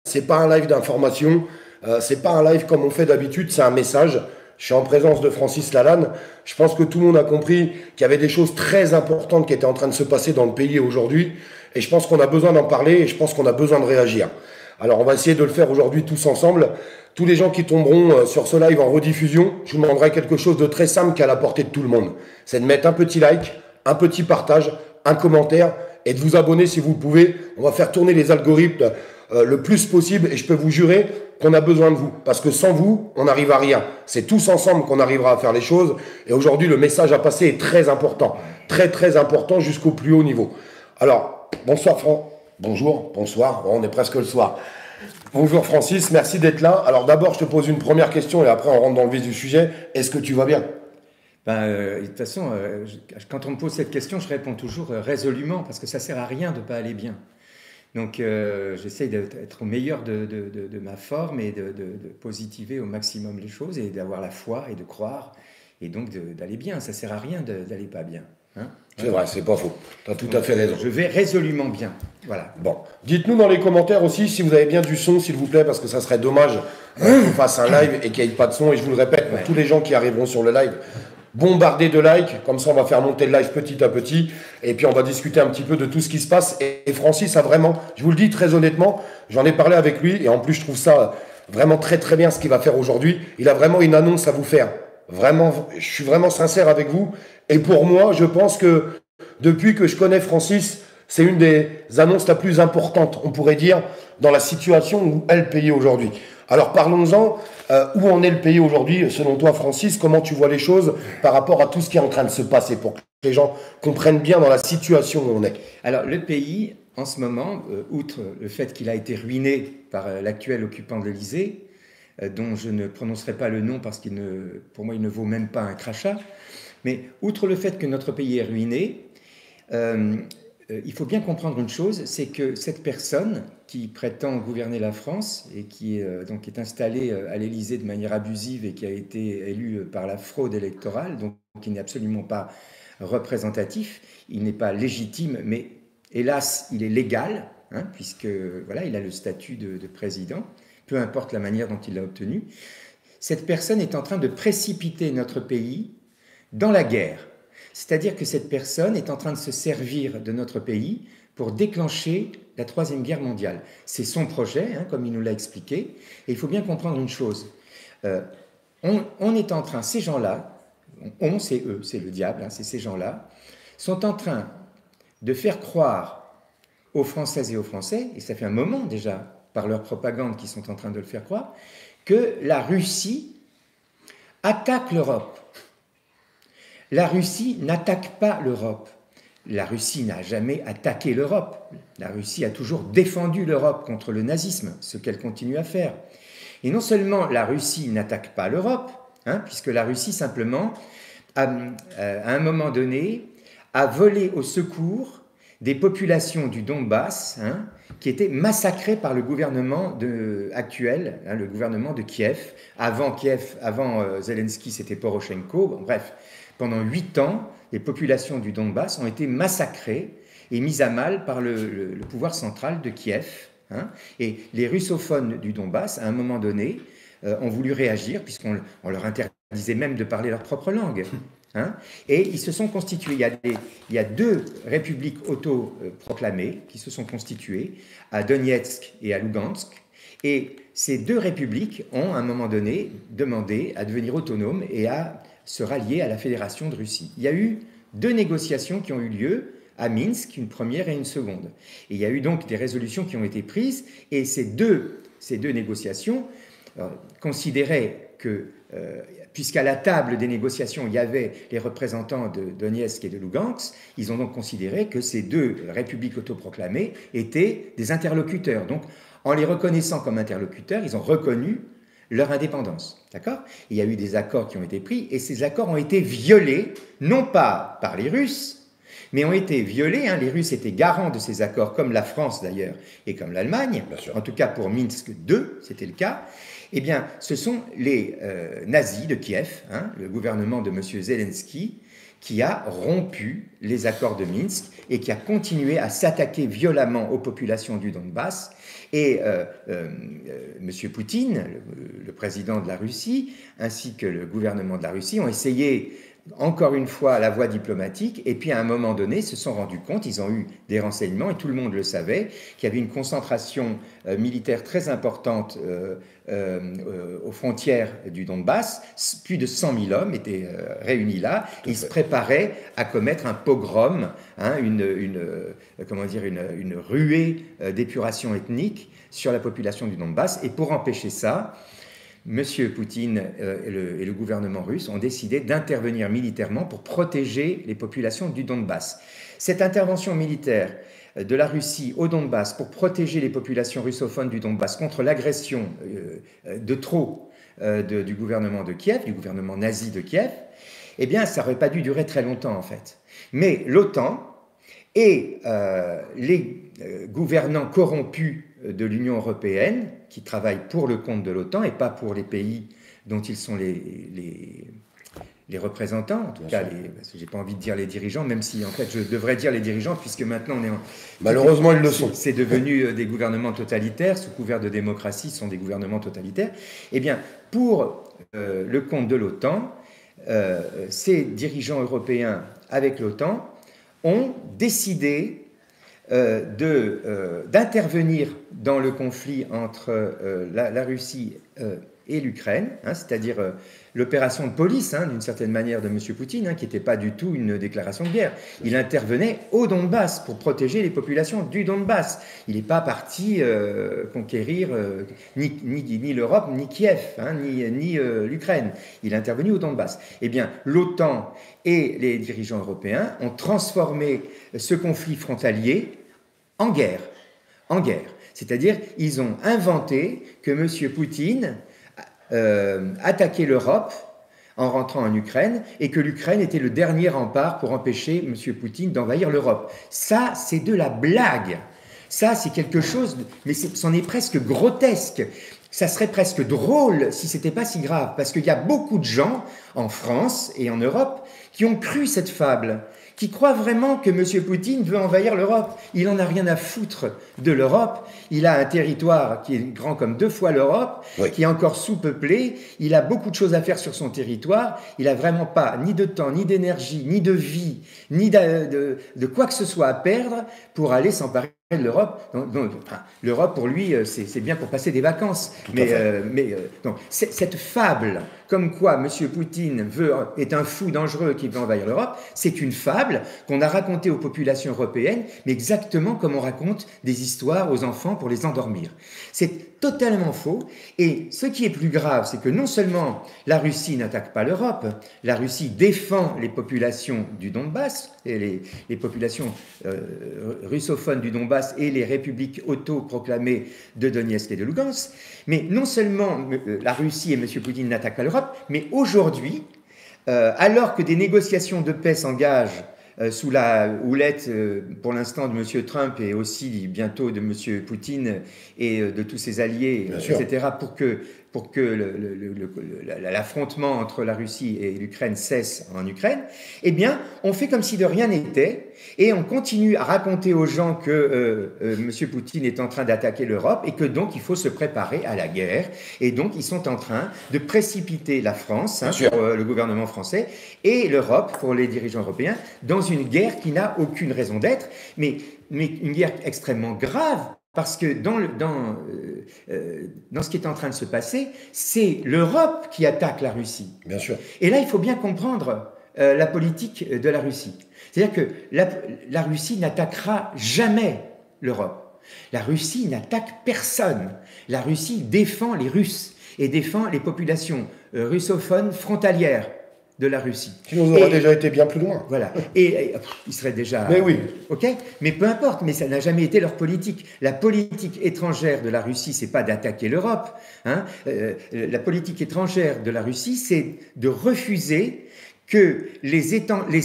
c'est pas un live d'information, c'est pas un live comme on fait d'habitude, c'est un message. Je suis en présence de Francis Lalanne. Je pense que tout le monde a compris qu'il y avait des choses très importantes qui étaient en train de se passer dans le pays aujourd'hui. Et je pense qu'on a besoin d'en parler et je pense qu'on a besoin de réagir. Alors on va essayer de le faire aujourd'hui tous ensemble. Tous les gens qui tomberont sur ce live en rediffusion, je vous demanderai quelque chose de très simple qui est à la portée de tout le monde. C'est de mettre un petit like, un petit partage, un commentaire et de vous abonner si vous le pouvez. On va faire tourner les algorithmes le plus possible et je peux vous jurer qu'on a besoin de vous. Parce que sans vous, on n'arrive à rien. C'est tous ensemble qu'on arrivera à faire les choses. Et aujourd'hui, le message à passer est très important. Très, très important jusqu'au plus haut niveau. Alors, bonsoir Franck. Bonjour, bonsoir. Bon, on est presque le soir. Bonjour Francis, merci d'être là. Alors d'abord, je te pose une première question et après on rentre dans le vif du sujet. Est-ce que tu vas bien? De toute façon, quand on me pose cette question, je réponds toujours résolument parce que ça sert à rien de ne pas aller bien. Donc j'essaye d'être au meilleur de ma forme et de positiver au maximum les choses et d'avoir la foi et de croire et donc d'aller bien. Ça sert à rien d'aller pas bien. Hein? C'est vrai, c'est pas faux. Tu as tout à fait raison. Je vais résolument bien. Voilà. Bon. Dites-nous dans les commentaires aussi si vous avez bien du son, s'il vous plaît, parce que ça serait dommage qu'on fasse un live et qu'il n'y ait pas de son. Et je vous le répète, pour tous les gens qui arriveront sur le live, bombardez de likes. Comme ça, on va faire monter le live petit à petit. Et puis, on va discuter un petit peu de tout ce qui se passe. Et Francis a vraiment, je vous le dis très honnêtement, j'en ai parlé avec lui. Et en plus, je trouve ça vraiment très, très bien ce qu'il va faire aujourd'hui. Il a vraiment une annonce à vous faire. Vraiment, je suis vraiment sincère avec vous. Et pour moi, je pense que depuis que je connais Francis, c'est une des annonces la plus importante, on pourrait dire, dans la situation où est le pays aujourd'hui. Alors parlons-en, où en est le pays aujourd'hui, selon toi Francis, comment tu vois les choses par rapport à tout ce qui est en train de se passer, pour que les gens comprennent bien dans la situation où on est. Alors le pays, en ce moment, outre le fait qu'il a été ruiné par l'actuel occupant de l'Élysée, dont je ne prononcerai pas le nom parce qu'il pour moi il ne vaut même pas un crachat, mais outre le fait que notre pays est ruiné, il faut bien comprendre une chose, c'est que cette personne qui prétend gouverner la France et qui donc est installée à l'Élysée de manière abusive et qui a été élue par la fraude électorale, donc qui n'est absolument pas représentatif, il n'est pas légitime, mais hélas, il est légal, hein, puisque voilà, il a le statut de président, peu importe la manière dont il l'a obtenu. Cette personne est en train de précipiter notre pays dans la guerre. C'est-à-dire que cette personne est en train de se servir de notre pays pour déclencher la Troisième Guerre mondiale. C'est son projet, hein, comme il nous l'a expliqué. Et il faut bien comprendre une chose. On est en train, ces gens-là, c'est eux, c'est le diable, hein, c'est ces gens-là, sont en train de faire croire aux Françaises et aux Français, et ça fait un moment déjà, par leur propagande qu'ils sont en train de le faire croire, que la Russie attaque l'Europe. La Russie n'attaque pas l'Europe. La Russie n'a jamais attaqué l'Europe. La Russie a toujours défendu l'Europe contre le nazisme, ce qu'elle continue à faire. Et non seulement la Russie n'attaque pas l'Europe, hein, puisque la Russie simplement, à un moment donné, a volé au secours des populations du Donbass, hein, qui étaient massacrées par le gouvernement actuel, hein, le gouvernement de Kiev. Avant Zelensky, c'était Poroshenko. Bon, bref. Pendant 8 ans, les populations du Donbass ont été massacrées et mises à mal par le pouvoir central de Kiev. Hein. Et les russophones du Donbass, à un moment donné, ont voulu réagir, puisqu'on leur interdisait même de parler leur propre langue. Hein. Et ils se sont constitués. Il y a 2 républiques autoproclamées qui se sont constituées, à Donetsk et à Lugansk. Et ces 2 républiques ont, à un moment donné, demandé à devenir autonomes et à se rallier à la Fédération de Russie. Il y a eu 2 négociations qui ont eu lieu à Minsk, une première et une seconde. Et il y a eu donc des résolutions qui ont été prises, et ces deux négociations considéraient que, puisqu'à la table des négociations, il y avait les représentants de Donetsk et de Lugansk, ils ont donc considéré que ces 2 républiques autoproclamées étaient des interlocuteurs. Donc, en les reconnaissant comme interlocuteurs, ils ont reconnu leur indépendance, d'accord? Il y a eu des accords qui ont été pris, et ces accords ont été violés, non pas par les Russes, mais ont été violés, hein, les Russes étaient garants de ces accords, comme la France d'ailleurs, et comme l'Allemagne, en tout cas pour Minsk II, c'était le cas. Eh bien, ce sont les nazis de Kiev, hein, le gouvernement de M. Zelensky, qui a rompu les accords de Minsk et qui a continué à s'attaquer violemment aux populations du Donbass. Et M. Poutine, le président de la Russie, ainsi que le gouvernement de la Russie ont essayé encore une fois la voie diplomatique, et puis à un moment donné se sont rendus compte, ils ont eu des renseignements, et tout le monde le savait, qu'il y avait une concentration militaire très importante aux frontières du Donbass. Plus de 100 000 hommes étaient réunis là, et ils se préparaient à commettre un pogrom, hein, une ruée d'épuration ethnique sur la population du Donbass. Et pour empêcher ça, M. Poutine et le gouvernement russe ont décidé d'intervenir militairement pour protéger les populations du Donbass. Cette intervention militaire de la Russie au Donbass pour protéger les populations russophones du Donbass contre l'agression de trop du gouvernement de Kiev, du gouvernement nazi de Kiev, eh bien, ça n'aurait pas dû durer très longtemps en fait. Mais l'OTAN et les gouvernants corrompus de l'Union européenne, qui travaillent pour le compte de l'OTAN et pas pour les pays dont ils sont les représentants, en tout cas, parce que j'ai pas envie de dire les dirigeants, même si en fait je devrais dire les dirigeants, puisque maintenant on est malheureusement ils le sont. C'est devenu des gouvernements totalitaires, sous couvert de démocratie, ce sont des gouvernements totalitaires. Eh bien, pour le compte de l'OTAN, ces dirigeants européens avec l'OTAN ont décidé d'intervenir dans le conflit entre la Russie et l'Ukraine, hein, c'est-à-dire l'opération de police, hein, d'une certaine manière, de M. Poutine, hein, qui n'était pas du tout une déclaration de guerre. Il intervenait au Donbass pour protéger les populations du Donbass. Il n'est pas parti conquérir ni l'Europe, ni Kiev, hein, ni l'Ukraine. Il est intervenu au Donbass. Eh bien, l'OTAN et les dirigeants européens ont transformé ce conflit frontalier en guerre. En guerre. C'est-à-dire, ils ont inventé que M. Poutine attaquait l'Europe en rentrant en Ukraine et que l'Ukraine était le dernier rempart pour empêcher M. Poutine d'envahir l'Europe. Ça, c'est de la blague. Ça, c'est quelque chose, mais c'en est presque grotesque. Ça serait presque drôle si c'était pas si grave, parce qu'il y a beaucoup de gens en France et en Europe qui ont cru cette fable, qui croient vraiment que M. Poutine veut envahir l'Europe. Il n'en a rien à foutre de l'Europe. Il a un territoire qui est grand comme 2 fois l'Europe, oui, qui est encore sous-peuplé. Il a beaucoup de choses à faire sur son territoire. Il n'a vraiment pas ni de temps, ni d'énergie, ni de vie, ni de quoi que ce soit à perdre pour aller s'emparer de l'Europe. L'Europe, pour lui, c'est bien pour passer des vacances. Donc, cette fable, comme quoi M. Poutine est un fou dangereux qui veut envahir l'Europe, c'est une fable qu'on a racontée aux populations européennes, mais exactement comme on raconte des histoires aux enfants pour les endormir. C'est totalement faux. Et ce qui est plus grave, c'est que non seulement la Russie n'attaque pas l'Europe, la Russie défend les populations du Donbass, et les populations russophones du Donbass et les républiques autoproclamées de Donetsk et de Lugansk. Mais non seulement la Russie et M. Poutine n'attaquent pas l'Europe, mais aujourd'hui, alors que des négociations de paix s'engagent sous la houlette, pour l'instant, de M. Trump et aussi bientôt de M. Poutine et de tous ses alliés, etc., pour que l'affrontement entre la Russie et l'Ukraine cesse en Ukraine, eh bien, on fait comme si de rien n'était et on continue à raconter aux gens que M. Poutine est en train d'attaquer l'Europe et que donc il faut se préparer à la guerre. Et donc, ils sont en train de précipiter la France, hein, pour le gouvernement français, et l'Europe, pour les dirigeants européens, dans une guerre qui n'a aucune raison d'être, mais une guerre extrêmement grave. Parce que dans ce qui est en train de se passer, c'est l'Europe qui attaque la Russie. Bien sûr. Et là, il faut bien comprendre la politique de la Russie. C'est-à-dire que la Russie n'attaquera jamais l'Europe. La Russie n'attaque personne. La Russie défend les Russes et défend les populations russophones frontalières de la Russie. Sinon, on aurait déjà été bien plus loin. Voilà. Et ils seraient déjà... Mais oui. OK. Mais peu importe, mais ça n'a jamais été leur politique. La politique étrangère de la Russie, c'est pas d'attaquer l'Europe. Hein. La politique étrangère de la Russie, c'est de refuser que les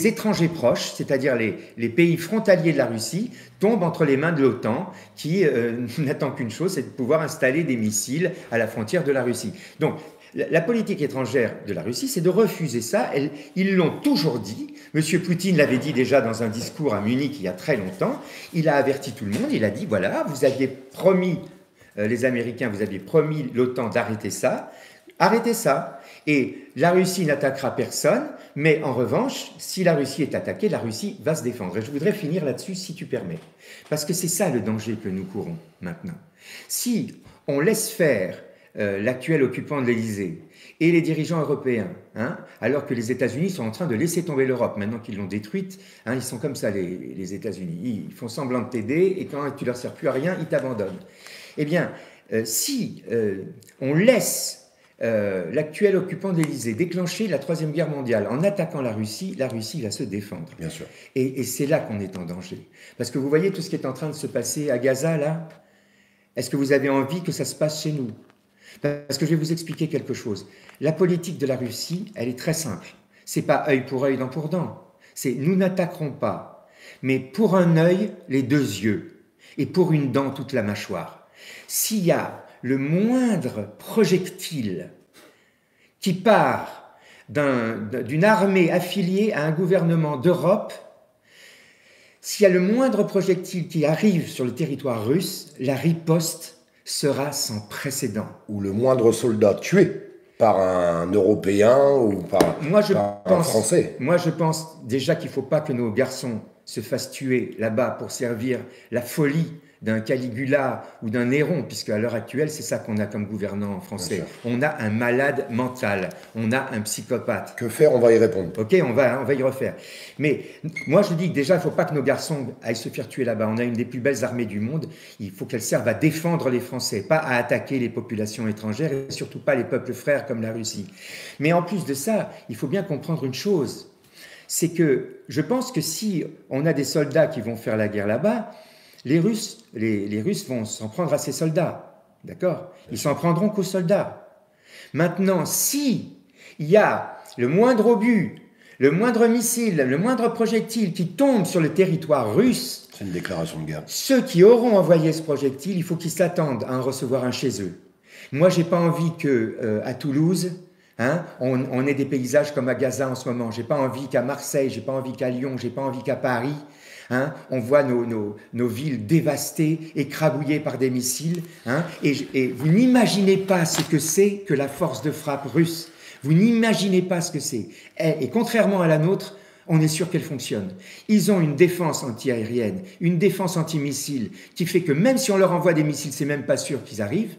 étrangers proches, c'est-à-dire les pays frontaliers de la Russie, tombent entre les mains de l'OTAN, qui n'attend qu'une chose, c'est de pouvoir installer des missiles à la frontière de la Russie. Donc, La politique étrangère de la Russie, c'est de refuser ça. Ils l'ont toujours dit. Monsieur Poutine l'avait dit déjà dans un discours à Munich il y a très longtemps. Il a averti tout le monde. Il a dit, voilà, vous aviez promis, les Américains, vous aviez promis l'OTAN d'arrêter ça. Arrêtez ça. Et la Russie n'attaquera personne. Mais en revanche, si la Russie est attaquée, la Russie va se défendre. Et je voudrais finir là-dessus, si tu permets. Parce que c'est ça le danger que nous courons maintenant. Si on laisse faire l'actuel occupant de l'Élysée et les dirigeants européens, alors que les États-Unis sont en train de laisser tomber l'Europe, maintenant qu'ils l'ont détruite, ils sont comme ça, les États-Unis. Ils font semblant de t'aider et quand tu leur sers plus à rien, ils t'abandonnent. Eh bien, si on laisse l'actuel occupant de l'Élysée déclencher la Troisième Guerre mondiale en attaquant la Russie va se défendre. Bien sûr. Et c'est là qu'on est en danger. Parce que vous voyez tout ce qui est en train de se passer à Gaza, là. Est-ce que vous avez envie que ça se passe chez nous? Parce que je vais vous expliquer quelque chose. La politique de la Russie, elle est très simple. C'est pas œil pour œil, dent pour dent. C'est nous n'attaquerons pas, mais pour un œil, les deux yeux, et pour une dent, toute la mâchoire. S'il y a le moindre projectile qui part d'une armée affiliée à un gouvernement d'Europe, s'il y a le moindre projectile qui arrive sur le territoire russe, la riposte sera sans précédent. Ou le moindre soldat tué par un Européen ou par un Français. Moi, je pense déjà qu'il ne faut pas que nos garçons se fassent tuer là-bas pour servir la folie d'un Caligula ou d'un Néron, puisque à l'heure actuelle, c'est ça qu'on a comme gouvernant français. On a un malade mental, on a un psychopathe. Que faire? On va y répondre. Ok, on va y refaire. Mais moi, je dis que déjà, il ne faut pas que nos garçons aillent se faire tuer là-bas. On a une des plus belles armées du monde. Il faut qu'elle serve à défendre les Français, pas à attaquer les populations étrangères et surtout pas les peuples frères comme la Russie. Mais en plus de ça, il faut bien comprendre une chose. C'est que je pense que si on a des soldats qui vont faire la guerre là-bas, les Russes vont s'en prendre à ces soldats, d'accord? Ils s'en prendront qu'aux soldats. Maintenant, si il y a le moindre obus, le moindre missile, le moindre projectile qui tombe sur le territoire russe, c'est une déclaration de guerre. Ceux qui auront envoyé ce projectile, il faut qu'ils s'attendent à en recevoir un chez eux. Moi, j'ai pas envie que à Toulouse, on ait des paysages comme à Gaza en ce moment. J'ai pas envie qu'à Marseille, j'ai pas envie qu'à Lyon, j'ai pas envie qu'à Paris. On voit nos villes dévastées, écrabouillées par des missiles. Et vous n'imaginez pas ce que c'est que la force de frappe russe. Vous n'imaginez pas ce que c'est. Et contrairement à la nôtre, on est sûr qu'elle fonctionne. Ils ont une défense anti-aérienne, une défense anti-missile, qui fait que même si on leur envoie des missiles, c'est même pas sûr qu'ils arrivent,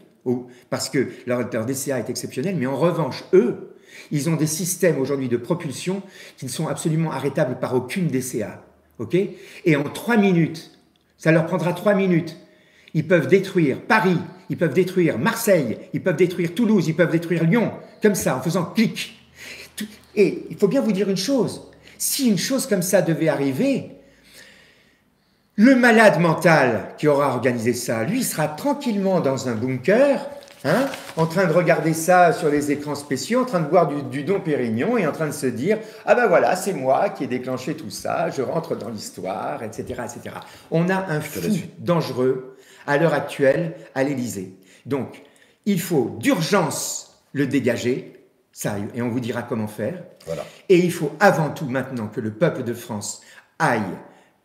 parce que leur DCA est exceptionnel. Mais en revanche, eux, ils ont des systèmes aujourd'hui de propulsion qui ne sont absolument arrêtables par aucune DCA. Okay, et en 3 minutes, ça leur prendra 3 minutes, ils peuvent détruire Paris, ils peuvent détruire Marseille, ils peuvent détruire Toulouse, ils peuvent détruire Lyon, comme ça, en faisant clic. Et il faut bien vous dire une chose, si une chose comme ça devait arriver, le malade mental qui aura organisé ça, lui, sera tranquillement dans un bunker, en train de regarder ça sur les écrans spéciaux, en train de boire du Dom Pérignon et en train de se dire « Ah ben voilà, c'est moi qui ai déclenché tout ça, je rentre dans l'histoire, etc. etc. » On a un fou dangereux à l'heure actuelle à l'Élysée. Donc, il faut d'urgence le dégager, ça, et on vous dira comment faire. Voilà. Et il faut avant tout maintenant que le peuple de France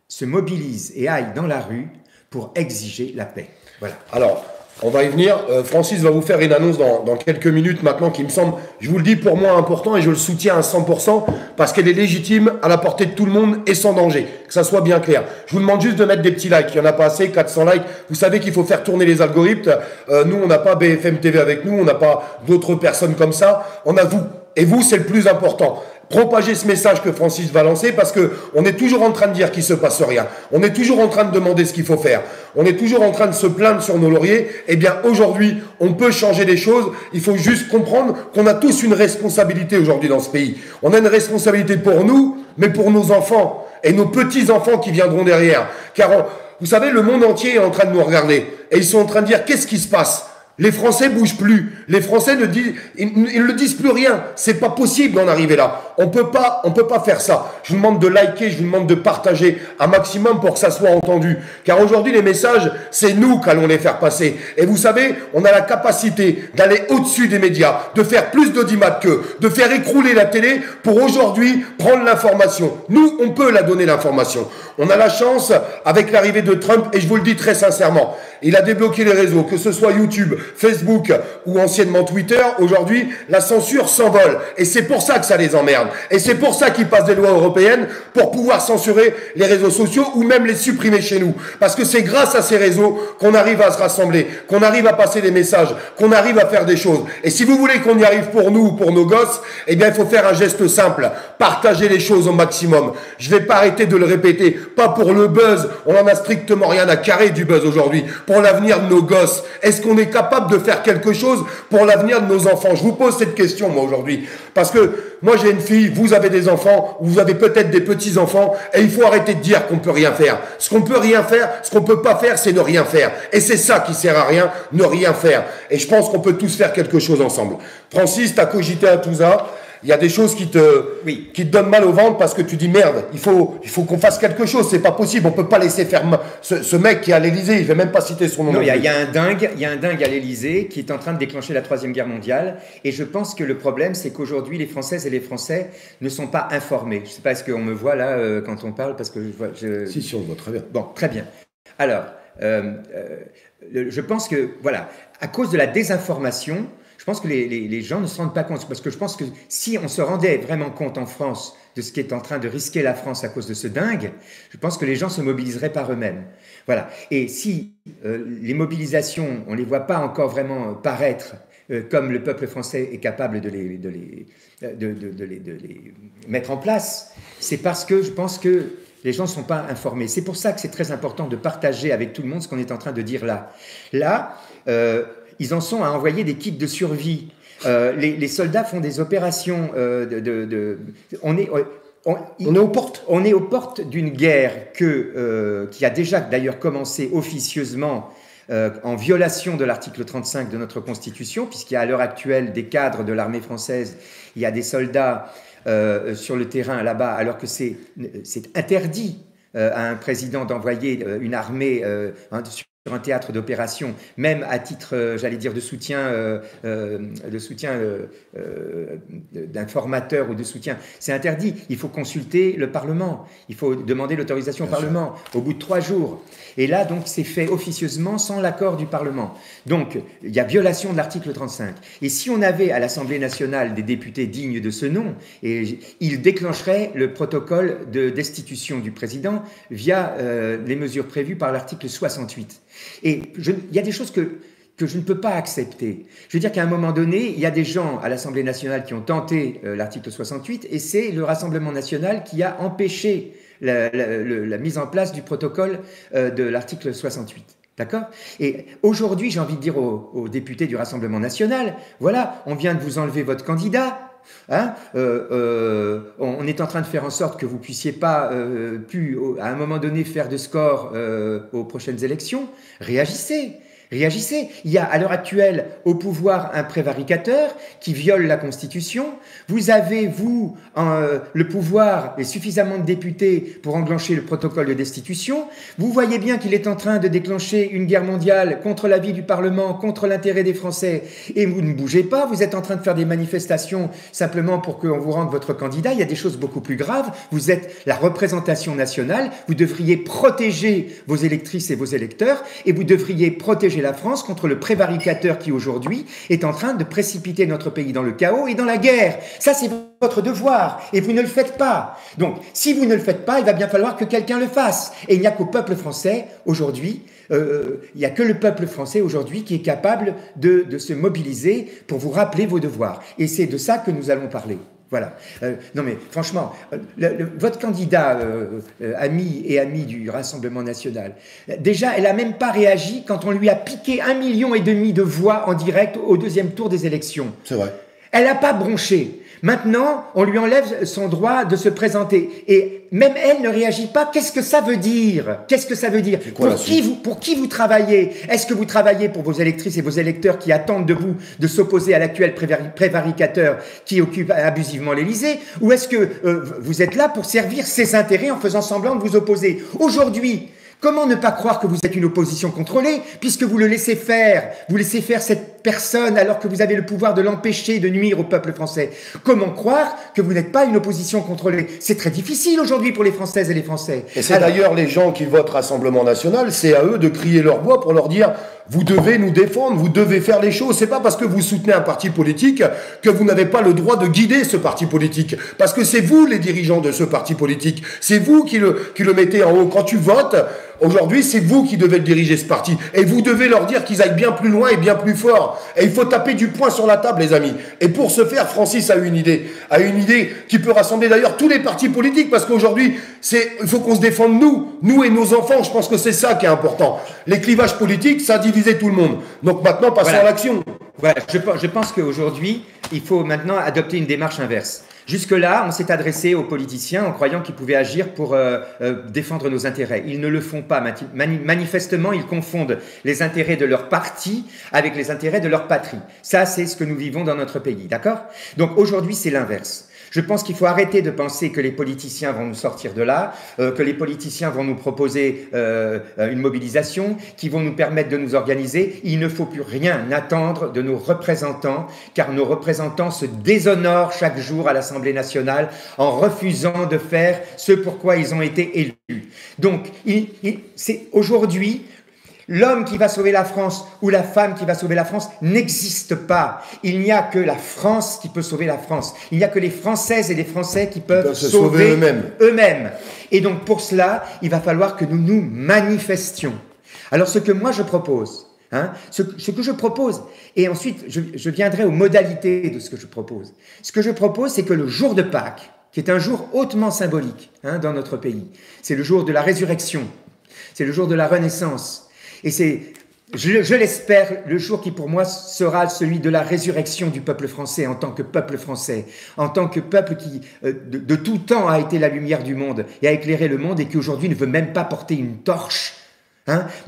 se mobilise et aille dans la rue pour exiger la paix. Voilà. Alors, on va y venir. Francis va vous faire une annonce dans quelques minutes maintenant qui me semble, je vous le dis, pour moi important et je le soutiens à 100% parce qu'elle est légitime, à la portée de tout le monde et sans danger. Que ça soit bien clair. Je vous demande juste de mettre des petits likes. Il n'y en a pas assez, 400 likes. Vous savez qu'il faut faire tourner les algorithmes. Nous, on n'a pas BFM TV avec nous. On n'a pas d'autres personnes comme ça. On a vous. Et vous, c'est le plus important. Propager ce message que Francis va lancer parce que on est toujours en train de dire qu'il se passe rien. On est toujours en train de demander ce qu'il faut faire. On est toujours en train de se plaindre sur nos lauriers. Eh bien, aujourd'hui, on peut changer des choses. Il faut juste comprendre qu'on a tous une responsabilité aujourd'hui dans ce pays. On a une responsabilité pour nous, mais pour nos enfants et nos petits-enfants qui viendront derrière. Car, vous savez, le monde entier est en train de nous regarder. Et ils sont en train de dire, qu'est-ce qui se passe Les Français bougent plus. Les Français ils ne disent plus rien. C'est pas possible d'en arriver là. On peut pas faire ça. Je vous demande de liker, je vous demande de partager un maximum pour que ça soit entendu. Car aujourd'hui, les messages, c'est nous qu'allons les faire passer. Et vous savez, on a la capacité d'aller au-dessus des médias, de faire plus d'audimat qu'eux, de faire écrouler la télé pour aujourd'hui prendre l'information. Nous, on peut la donner l'information. On a la chance, avec l'arrivée de Trump, et je vous le dis très sincèrement, il a débloqué les réseaux, que ce soit YouTube, Facebook ou anciennement Twitter. Aujourd'hui, la censure s'envole. Et c'est pour ça que ça les emmerde. Et c'est pour ça qu'ils passent des lois européennes pour pouvoir censurer les réseaux sociaux ou même les supprimer chez nous. Parce que c'est grâce à ces réseaux qu'on arrive à se rassembler, qu'on arrive à passer des messages, qu'on arrive à faire des choses. Et si vous voulez qu'on y arrive pour nous ou pour nos gosses, eh bien, il faut faire un geste simple. Partager les choses au maximum. Je vais pas arrêter de le répéter. Pas pour le buzz. On en a strictement rien à carrer du buzz aujourd'hui. Pour l'avenir de nos gosses. Est-ce qu'on est capable de faire quelque chose pour l'avenir de nos enfants? Je vous pose cette question, moi, aujourd'hui. Parce que moi, j'ai une fille, vous avez des enfants, vous avez peut-être des petits-enfants, et il faut arrêter de dire qu'on peut rien faire. Ce qu'on peut rien faire, ce qu'on peut pas faire, c'est ne rien faire. Et c'est ça qui sert à rien, ne rien faire. Et je pense qu'on peut tous faire quelque chose ensemble. Francis, t'as cogité à tout ça. Il y a des choses qui te donnent mal au ventre parce que tu dis merde, il faut qu'on fasse quelque chose, c'est pas possible, on peut pas laisser faire ce mec qui est à l'Élysée, je vais même pas citer son nom. Non, il y a un dingue à l'Élysée qui est en train de déclencher la Troisième Guerre mondiale, et je pense que le problème, c'est qu'aujourd'hui, les Françaises et les Français ne sont pas informés. Je sais pas, est-ce qu'on me voit là quand on parle, parce que Si, on le voit très bien. Bon, très bien. Alors, je pense que, voilà, à cause de la désinformation, je pense que les gens ne se rendent pas compte, parce que je pense que si on se rendait vraiment compte en France de ce qui est en train de risquer la France à cause de ce dingue, je pense que les gens se mobiliseraient par eux-mêmes. Voilà. Et si les mobilisations, on ne les voit pas encore vraiment paraître comme le peuple français est capable de les mettre en place, c'est parce que je pense que les gens ne sont pas informés. C'est pour ça que c'est très important de partager avec tout le monde ce qu'on est en train de dire là. Là, ils en sont à envoyer des kits de survie. Les soldats font des opérations on est aux portes. On est aux portes d'une guerre qui a déjà d'ailleurs commencé officieusement en violation de l'article 35 de notre Constitution, puisqu'il y a à l'heure actuelle des cadres de l'armée française, il y a des soldats sur le terrain là-bas, alors que c'est interdit à un président d'envoyer une armée sur un théâtre d'opération, même à titre, j'allais dire, de soutien d'informateur ou de soutien. C'est interdit. Il faut consulter le Parlement. Il faut demander l'autorisation au Parlement au bout de 3 jours. Et là, donc, c'est fait officieusement sans l'accord du Parlement. Donc, il y a violation de l'article 35. Et si on avait à l'Assemblée nationale des députés dignes de ce nom, ils déclencheraient le protocole de destitution du président via les mesures prévues par l'article 68. Et il y a des choses que je ne peux pas accepter. Je veux dire qu'à un moment donné, il y a des gens à l'Assemblée nationale qui ont tenté l'article 68, et c'est le Rassemblement national qui a empêché la mise en place du protocole de l'article 68. D'accord? Et aujourd'hui, j'ai envie de dire aux députés du Rassemblement national, voilà, on vient de vous enlever votre candidat. Hein, on est en train de faire en sorte que vous puissiez pas à un moment donné faire de score aux prochaines élections. Réagissez. Réagissez. Il y a à l'heure actuelle au pouvoir un prévaricateur qui viole la Constitution. Vous avez, vous, le pouvoir et suffisamment de députés pour enclencher le protocole de destitution. Vous voyez bien qu'il est en train de déclencher une guerre mondiale contre l'avis du Parlement, contre l'intérêt des Français. Et vous ne bougez pas. Vous êtes en train de faire des manifestations simplement pour qu'on vous rende votre candidat. Il y a des choses beaucoup plus graves. Vous êtes la représentation nationale. Vous devriez protéger vos électrices et vos électeurs. Et vous devriez protéger la France contre le prévaricateur qui aujourd'hui est en train de précipiter notre pays dans le chaos et dans la guerre. Ça, c'est votre devoir et vous ne le faites pas. Donc, si vous ne le faites pas, il va bien falloir que quelqu'un le fasse. Et il n'y a qu'au peuple français aujourd'hui, il n'y a que le peuple français aujourd'hui qui est capable de se mobiliser pour vous rappeler vos devoirs. Et c'est de ça que nous allons parler. Voilà. Non mais franchement, votre candidat, ami du Rassemblement national, déjà, elle n'a même pas réagi quand on lui a piqué 1,5 million de voix en direct au 2e tour des élections. C'est vrai. Elle n'a pas bronché. Maintenant, on lui enlève son droit de se présenter. Et même elle ne réagit pas. Qu'est-ce que ça veut dire? Qu'est-ce que ça veut dire? Pour qui vous travaillez? Est-ce que vous travaillez pour vos électrices et vos électeurs qui attendent de vous de s'opposer à l'actuel prévaricateur qui occupe abusivement l'Élysée? Ou est-ce que vous êtes là pour servir ses intérêts en faisant semblant de vous opposer? Aujourd'hui, comment ne pas croire que vous êtes une opposition contrôlée, puisque vous laissez faire cette personne alors que vous avez le pouvoir de l'empêcher de nuire au peuple français? Comment croire que vous n'êtes pas une opposition contrôlée? C'est très difficile aujourd'hui pour les Françaises et les Français. Et c'est d'ailleurs les gens qui votent Rassemblement National, c'est à eux de crier leur voix pour leur dire vous devez nous défendre, vous devez faire les choses. C'est pas parce que vous soutenez un parti politique que vous n'avez pas le droit de guider ce parti politique. Parce que c'est vous les dirigeants de ce parti politique. C'est vous qui le mettez en haut. Quand tu votes, aujourd'hui, c'est vous qui devez diriger ce parti. Et vous devez leur dire qu'ils aillent bien plus loin et bien plus fort. Et il faut taper du poing sur la table, les amis. Et pour ce faire, Francis a une idée qui peut rassembler d'ailleurs tous les partis politiques. Parce qu'aujourd'hui, il faut qu'on se défende nous et nos enfants. Je pense que c'est ça qui est important. Les clivages politiques, ça divisait tout le monde. Donc maintenant, passons à l'action. Voilà, je pense qu'aujourd'hui, il faut maintenant adopter une démarche inverse. Jusque-là, on s'est adressé aux politiciens en croyant qu'ils pouvaient agir pour défendre nos intérêts. Ils ne le font pas. Manifestement, ils confondent les intérêts de leur parti avec les intérêts de leur patrie. Ça, c'est ce que nous vivons dans notre pays, d'accord? Donc aujourd'hui, c'est l'inverse. Je pense qu'il faut arrêter de penser que les politiciens vont nous sortir de là, que les politiciens vont nous proposer une mobilisation, qui vont nous permettre de nous organiser. Il ne faut plus rien attendre de nos représentants, car nos représentants se déshonorent chaque jour à l'Assemblée nationale en refusant de faire ce pourquoi ils ont été élus. Donc, c'est aujourd'hui... L'homme qui va sauver la France ou la femme qui va sauver la France n'existe pas. Il n'y a que la France qui peut sauver la France. Il n'y a que les Françaises et les Français qui peuvent se sauver eux-mêmes. Et donc pour cela, il va falloir que nous nous manifestions. Alors ce que moi je propose, ce que je propose, et ensuite je viendrai aux modalités de ce que je propose. Ce que je propose, c'est que le jour de Pâques, qui est un jour hautement symbolique dans notre pays, c'est le jour de la résurrection, c'est le jour de la renaissance. Et c'est, je l'espère, le jour qui pour moi sera celui de la résurrection du peuple français en tant que peuple français, en tant que peuple qui de tout temps a été la lumière du monde et a éclairé le monde et qui aujourd'hui ne veut même pas porter une torche.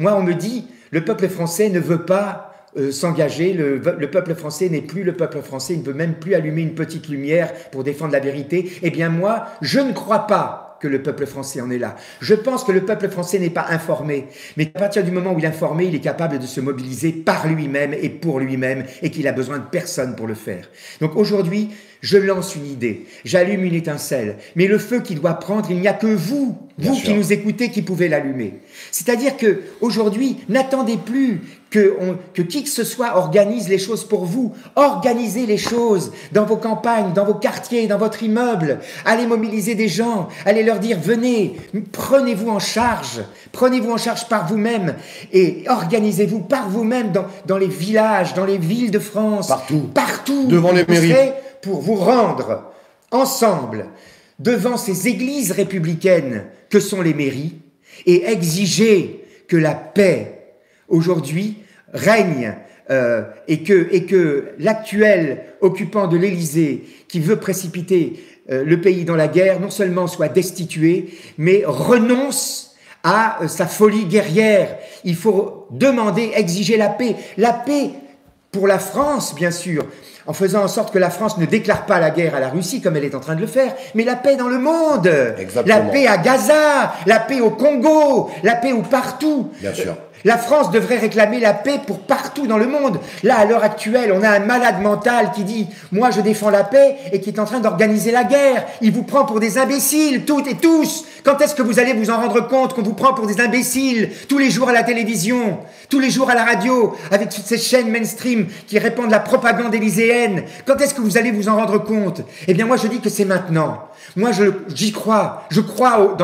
Moi, on me dit, le peuple français ne veut pas s'engager, le peuple français n'est plus le peuple français, il ne veut même plus allumer une petite lumière pour défendre la vérité. Eh bien moi, je ne crois pas que le peuple français en est là. Je pense que le peuple français n'est pas informé, mais qu'à partir du moment où il est informé, il est capable de se mobiliser par lui-même et pour lui-même, et qu'il a besoin de personne pour le faire. Donc aujourd'hui, je lance une idée, j'allume une étincelle, mais le feu qui doit prendre, il n'y a que vous qui nous écoutez, qui pouvez l'allumer. C'est-à-dire que aujourd'hui, n'attendez plus que qui que ce soit organise les choses pour vous. Organisez les choses dans vos campagnes, dans vos quartiers, dans votre immeuble. Allez mobiliser des gens, allez leur dire venez, prenez-vous en charge par vous-même et organisez-vous par vous-même dans les villages, dans les villes de France, partout, devant les mairies, pour vous rendre ensemble devant ces églises républicaines que sont les mairies et exiger que la paix aujourd'hui règne et que l'actuel occupant de l'Élysée qui veut précipiter le pays dans la guerre non seulement soit destitué mais renonce à sa folie guerrière. Il faut demander, exiger la paix pour la France bien sûr, en faisant en sorte que la France ne déclare pas la guerre à la Russie comme elle est en train de le faire, mais la paix dans le monde. Exactement. La paix à Gaza, la paix au Congo, la paix où partout. Bien sûr. La France devrait réclamer la paix pour partout dans le monde. Là, à l'heure actuelle, on a un malade mental qui dit « Moi, je défends la paix » et qui est en train d'organiser la guerre. Il vous prend pour des imbéciles, toutes et tous. Quand est-ce que vous allez vous en rendre compte qu'on vous prend pour des imbéciles tous les jours à la télévision, tous les jours à la radio, avec toutes ces chaînes mainstream qui répandent la propagande élyséenne? Quand est-ce que vous allez vous en rendre compte? Eh bien, moi, je dis que c'est maintenant. Moi, j'y crois. Je crois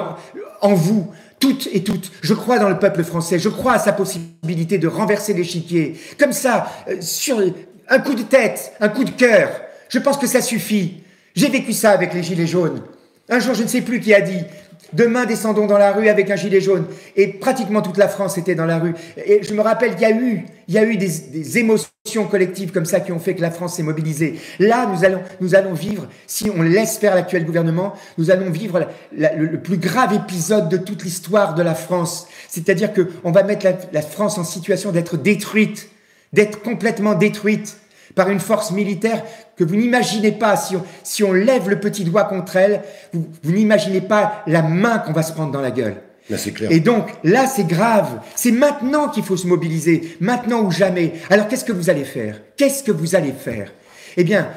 en vous. Toutes et toutes, je crois dans le peuple français, je crois à sa possibilité de renverser l'échiquier, comme ça, sur un coup de tête, un coup de cœur. Je pense que ça suffit. J'ai vécu ça avec les Gilets jaunes. Un jour, je ne sais plus qui a dit, Demain, descendons dans la rue avec un gilet jaune. Et pratiquement toute la France était dans la rue. Et je me rappelle qu'il y a eu des émotions collectives comme ça qui ont fait que la France s'est mobilisée. Là, nous allons vivre, si on laisse faire l'actuel gouvernement, nous allons vivre le plus grave épisode de toute l'histoire de la France. C'est-à-dire qu'on va mettre la France en situation d'être détruite, d'être complètement détruite par une force militaire que vous n'imaginez pas, si on lève le petit doigt contre elle, vous n'imaginez pas la main qu'on va se prendre dans la gueule. Là, c'est clair. Et donc, là, c'est grave. C'est maintenant qu'il faut se mobiliser, maintenant ou jamais. Alors, qu'est-ce que vous allez faire? Qu'est-ce que vous allez faire? Eh bien,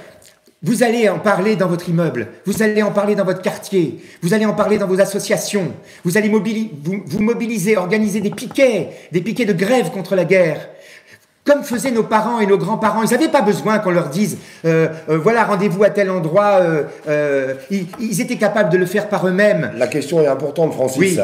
vous allez en parler dans votre immeuble, vous allez en parler dans votre quartier, vous allez en parler dans vos associations, vous allez vous mobiliser, organiser des piquets de grève contre la guerre. Comme faisaient nos parents et nos grands-parents, ils n'avaient pas besoin qu'on leur dise voilà, rendez-vous à tel endroit. Ils étaient capables de le faire par eux-mêmes. La question est importante, Francis. Oui.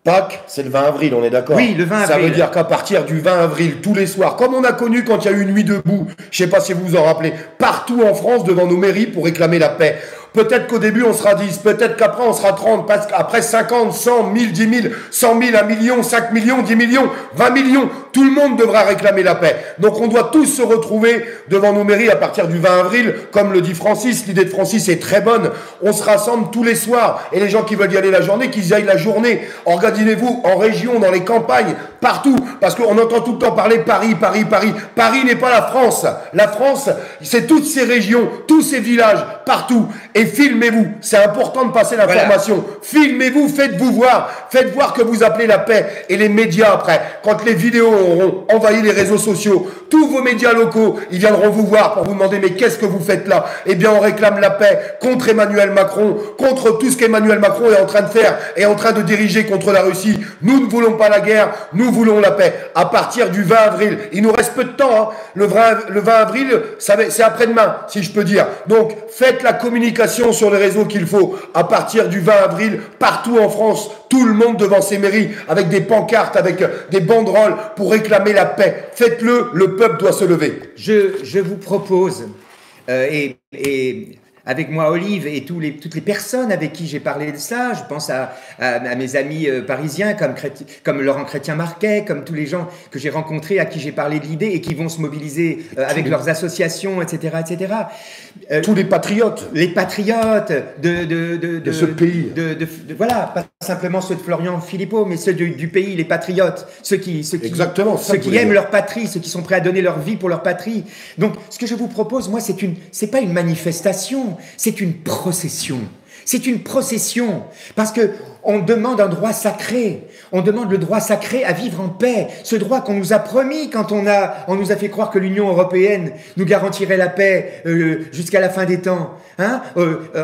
Pâques, c'est le 20 avril, on est d'accord? Oui, le 20 avril. Ça veut dire qu'à partir du 20 avril, tous les soirs, comme on a connu quand il y a eu une nuit debout, je ne sais pas si vous vous en rappelez, partout en France, devant nos mairies pour réclamer la paix. Peut-être qu'au début, on sera 10, peut-être qu'après, on sera 30, parce qu'après 50, 100, 1000, 10 000, 100 000, 1 million, 5 millions, 10 millions, 20 millions, tout le monde devra réclamer la paix. Donc on doit tous se retrouver devant nos mairies à partir du 20 avril, comme le dit Francis, l'idée de Francis est très bonne. On se rassemble tous les soirs, et les gens qui veulent y aller la journée, qu'ils y aillent la journée. Organisez-vous en région, dans les campagnes, partout, parce qu'on entend tout le temps parler Paris, Paris, Paris. Paris n'est pas la France. La France, c'est toutes ces régions, tous ces villages, partout. Et filmez-vous, c'est important de passer l'information. Voilà. Filmez-vous, faites-vous voir, faites voir que vous appelez la paix. Et les médias après, quand les vidéos auront envahi les réseaux sociaux, tous vos médias locaux, ils viendront vous voir pour vous demander mais qu'est-ce que vous faites là? Eh bien on réclame la paix contre Emmanuel Macron, contre tout ce qu'Emmanuel Macron est en train de faire et en train de diriger contre la Russie. Nous ne voulons pas la guerre, nous voulons la paix. À partir du 20 avril, il nous reste peu de temps, hein. Le 20 avril, c'est après-demain, si je peux dire. Donc faites la communication sur les réseaux qu'il faut. À partir du 20 avril, partout en France, tout le monde devant ses mairies, avec des pancartes, avec des banderoles pour réclamer la paix. Faites-le, le peuple doit se lever. Je vous propose, et avec moi Olive et toutes les personnes avec qui j'ai parlé de ça, je pense à mes amis parisiens comme Laurent Chrétien-Marquet, comme tous les gens que j'ai rencontrés, à qui j'ai parlé de l'idée et qui vont se mobiliser avec leurs associations, etc., etc. Tous les patriotes. Les patriotes de ce pays. Voilà, pas simplement ceux de Florian Philippot, mais ceux du pays, les patriotes, ceux qui aiment leur patrie, ceux qui sont prêts à donner leur vie pour leur patrie. Donc, ce que je vous propose, moi, c'est pas une manifestation, c'est une procession. C'est une procession, parce que on demande un droit sacré. On demande le droit sacré à vivre en paix. Ce droit qu'on nous a promis quand on nous a fait croire que l'Union européenne nous garantirait la paix jusqu'à la fin des temps. Hein,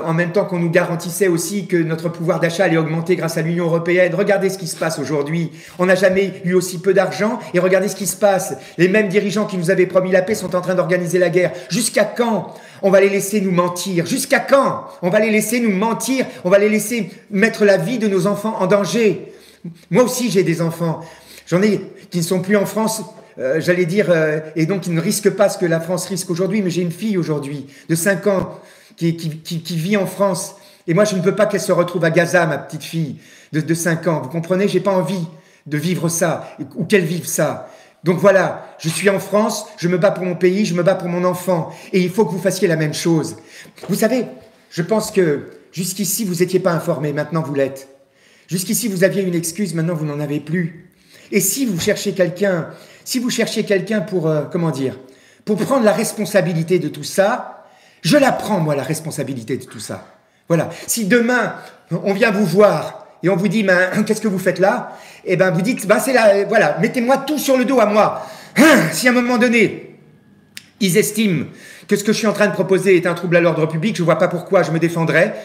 en même temps qu'on nous garantissait aussi que notre pouvoir d'achat allait augmenter grâce à l'Union européenne. Regardez ce qui se passe aujourd'hui. On n'a jamais eu aussi peu d'argent et regardez ce qui se passe. Les mêmes dirigeants qui nous avaient promis la paix sont en train d'organiser la guerre. Jusqu'à quand on va les laisser nous mentir? Jusqu'à quand on va les laisser nous mentir? On va les laisser mettre la vie de nos enfants en danger. Moi aussi, j'ai des enfants. J'en ai qui ne sont plus en France, j'allais dire, et donc qui ne risquent pas ce que la France risque aujourd'hui. Mais j'ai une fille aujourd'hui de 5 ans qui vit en France. Et moi, je ne veux pas qu'elle se retrouve à Gaza, ma petite fille de 5 ans. Vous comprenez? J'ai pas envie de vivre ça, ou qu'elle vive ça. Donc voilà, je suis en France, je me bats pour mon pays, je me bats pour mon enfant. Et il faut que vous fassiez la même chose. Vous savez, je pense que jusqu'ici, vous n'étiez pas informés, maintenant vous l'êtes. Jusqu'ici, vous aviez une excuse, maintenant vous n'en avez plus. Et si vous cherchez quelqu'un pour, pour prendre la responsabilité de tout ça, je la prends, moi, la responsabilité de tout ça. Voilà. Si demain, on vient vous voir et on vous dit, qu'est-ce que vous faites là? Eh ben, vous dites, c'est là, voilà, mettez-moi tout sur le dos à moi. Si à un moment donné, ils estiment que ce que je suis en train de proposer est un trouble à l'ordre public, je ne vois pas pourquoi je me défendrais,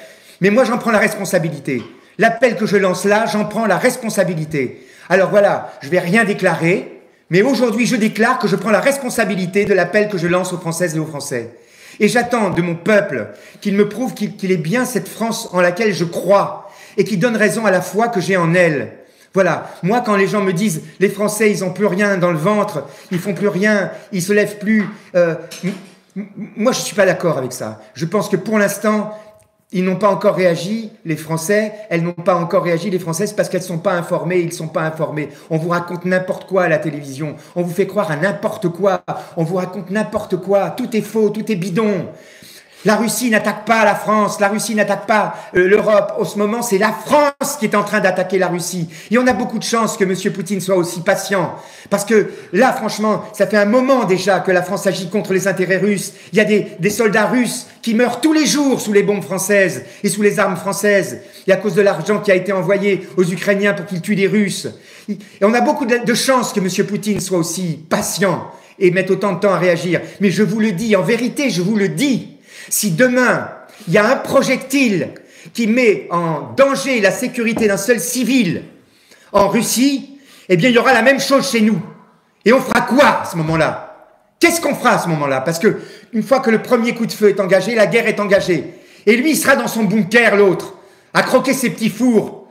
mais moi, j'en prends la responsabilité. L'appel que je lance là, j'en prends la responsabilité. Alors voilà, je ne vais rien déclarer, mais aujourd'hui, je déclare que je prends la responsabilité de l'appel que je lance aux Françaises et aux Français. Et j'attends de mon peuple qu'il me prouve qu'il est bien cette France en laquelle je crois et qui donne raison à la foi que j'ai en elle. Voilà, moi quand les gens me disent « les Français, ils n'ont plus rien dans le ventre, ils font plus rien, ils se lèvent plus », moi je ne suis pas d'accord avec ça. Je pense que pour l'instant, ils n'ont pas encore réagi, les Français, elles n'ont pas encore réagi, les Françaises, parce qu'elles ne sont pas informées, ils ne sont pas informés. On vous raconte n'importe quoi à la télévision, on vous fait croire à n'importe quoi, on vous raconte n'importe quoi, tout est faux, tout est bidon. La Russie n'attaque pas la France, la Russie n'attaque pas l'Europe. En ce moment, c'est la France qui est en train d'attaquer la Russie. Et on a beaucoup de chance que M. Poutine soit aussi patient. Parce que là, franchement, ça fait un moment déjà que la France agit contre les intérêts russes. Il y a des soldats russes qui meurent tous les jours sous les bombes françaises et sous les armes françaises. Et à cause de l'argent qui a été envoyé aux Ukrainiens pour qu'ils tuent les Russes. Et on a beaucoup de chance que M. Poutine soit aussi patient et mette autant de temps à réagir. Mais je vous le dis, en vérité, je vous le dis. Si demain, il y a un projectile qui met en danger la sécurité d'un seul civil en Russie, eh bien, il y aura la même chose chez nous. Et on fera quoi à ce moment-là? Qu'est-ce qu'on fera à ce moment-là? Parce que une fois que le premier coup de feu est engagé, la guerre est engagée. Et lui, il sera dans son bunker, l'autre, à croquer ses petits fours.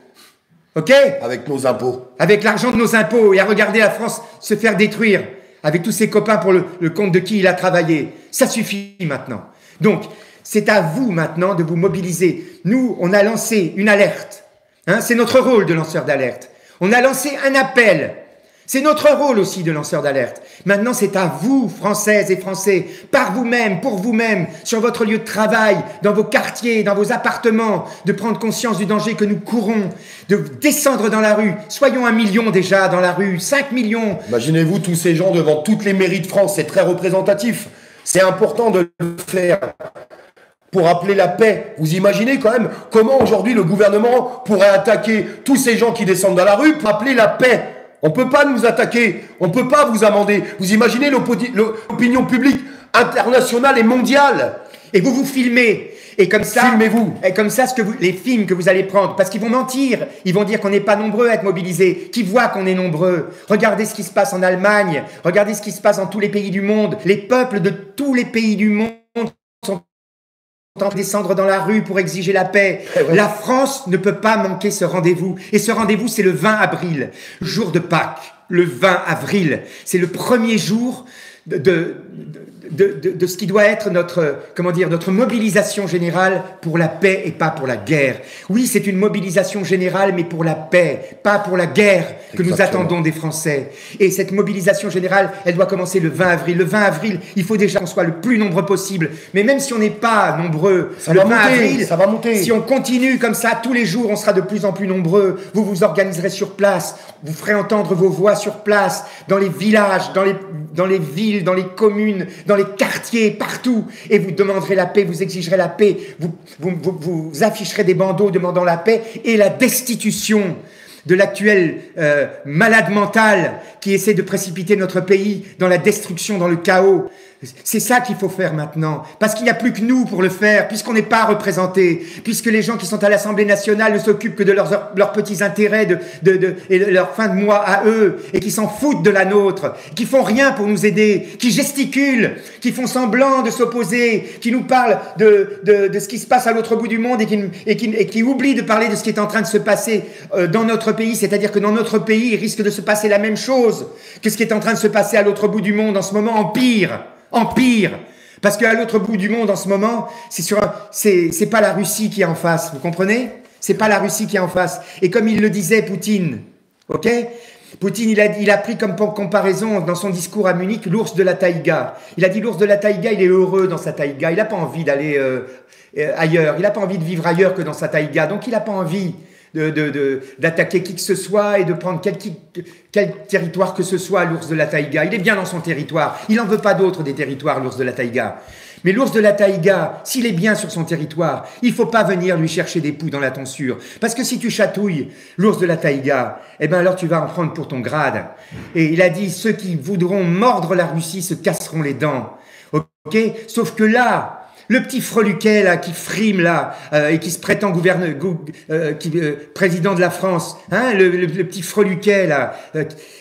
OK? Avec nos impôts. Avec l'argent de nos impôts et à regarder la France se faire détruire avec tous ses copains pour le compte de qui il a travaillé. Ça suffit maintenant. Donc, c'est à vous maintenant de vous mobiliser. Nous, on a lancé une alerte. Hein, c'est notre rôle de lanceur d'alerte. On a lancé un appel. C'est notre rôle aussi de lanceur d'alerte. Maintenant, c'est à vous, Françaises et Français, par vous-même, pour vous-même, sur votre lieu de travail, dans vos quartiers, dans vos appartements, de prendre conscience du danger que nous courons, de descendre dans la rue. Soyons 1 million déjà dans la rue, 5 millions. Imaginez-vous tous ces gens devant toutes les mairies de France, c'est très représentatif. C'est important de le faire pour appeler la paix. Vous imaginez quand même comment aujourd'hui le gouvernement pourrait attaquer tous ces gens qui descendent dans la rue pour appeler la paix? On ne peut pas nous attaquer, on ne peut pas vous amender. Vous imaginez l'opinion publique internationale et mondiale? Et vous vous filmez. Et comme ça, filmez-vous. Et comme ça, les films que vous allez prendre, parce qu'ils vont mentir, ils vont dire qu'on n'est pas nombreux à être mobilisés, qu'ils voient qu'on est nombreux. Regardez ce qui se passe en Allemagne, regardez ce qui se passe dans tous les pays du monde. Les peuples de tous les pays du monde sont en train de descendre dans la rue pour exiger la paix. Ouais. La France ne peut pas manquer ce rendez-vous. Et ce rendez-vous, c'est le 20 avril, jour de Pâques. Le 20 avril, c'est le premier jour de ce qui doit être notre mobilisation générale pour la paix et pas pour la guerre. Oui, c'est une mobilisation générale, mais pour la paix, pas pour la guerre que nous attendons des Français. Et cette mobilisation générale, elle doit commencer le 20 avril. Le 20 avril, il faut déjà qu'on soit le plus nombreux possible. Mais même si on n'est pas nombreux, ça va monter. Si on continue comme ça, tous les jours, on sera de plus en plus nombreux. Vous vous organiserez sur place, vous ferez entendre vos voix sur place, dans les villages, dans les villes, dans les communes, dans les quartiers, partout, et vous demanderez la paix, vous exigerez la paix, vous afficherez des bandeaux demandant la paix et la destitution de l'actuel malade mental qui essaie de précipiter notre pays dans la destruction, dans le chaos. C'est ça qu'il faut faire maintenant, parce qu'il n'y a plus que nous pour le faire, puisqu'on n'est pas représentés, puisque les gens qui sont à l'Assemblée nationale ne s'occupent que de leurs petits intérêts et de leur fin de mois à eux, et qui s'en foutent de la nôtre, qui font rien pour nous aider, qui gesticulent, qui font semblant de s'opposer, qui nous parlent de ce qui se passe à l'autre bout du monde et qui oublient de parler de ce qui est en train de se passer dans notre pays, c'est-à-dire que dans notre pays, il risque de se passer la même chose que ce qui est en train de se passer à l'autre bout du monde en ce moment, en pire. Parce qu'à l'autre bout du monde en ce moment, c'est pas la Russie qui est en face, vous comprenez? C'est pas la Russie qui est en face. Et comme il le disait, Poutine, ok? Poutine, il a pris comme comparaison dans son discours à Munich l'ours de la taïga. Il a dit l'ours de la taïga, il est heureux dans sa taïga. Il n'a pas envie d'aller ailleurs. Il n'a pas envie de vivre ailleurs que dans sa taïga. Donc il n'a pas envie d'attaquer qui que ce soit et de prendre quel territoire que ce soit, l'ours de la taïga. Il est bien dans son territoire. Il n'en veut pas d'autre des territoires, l'ours de la taïga. Mais l'ours de la taïga, s'il est bien sur son territoire, il faut pas venir lui chercher des poux dans la tonsure. Parce que si tu chatouilles l'ours de la taïga, eh ben alors tu vas en prendre pour ton grade. Et il a dit, ceux qui voudront mordre la Russie se casseront les dents. Ok? Sauf que là, le petit freluquet là qui frime là et qui se prétend président de la France, hein, le petit freluquet là,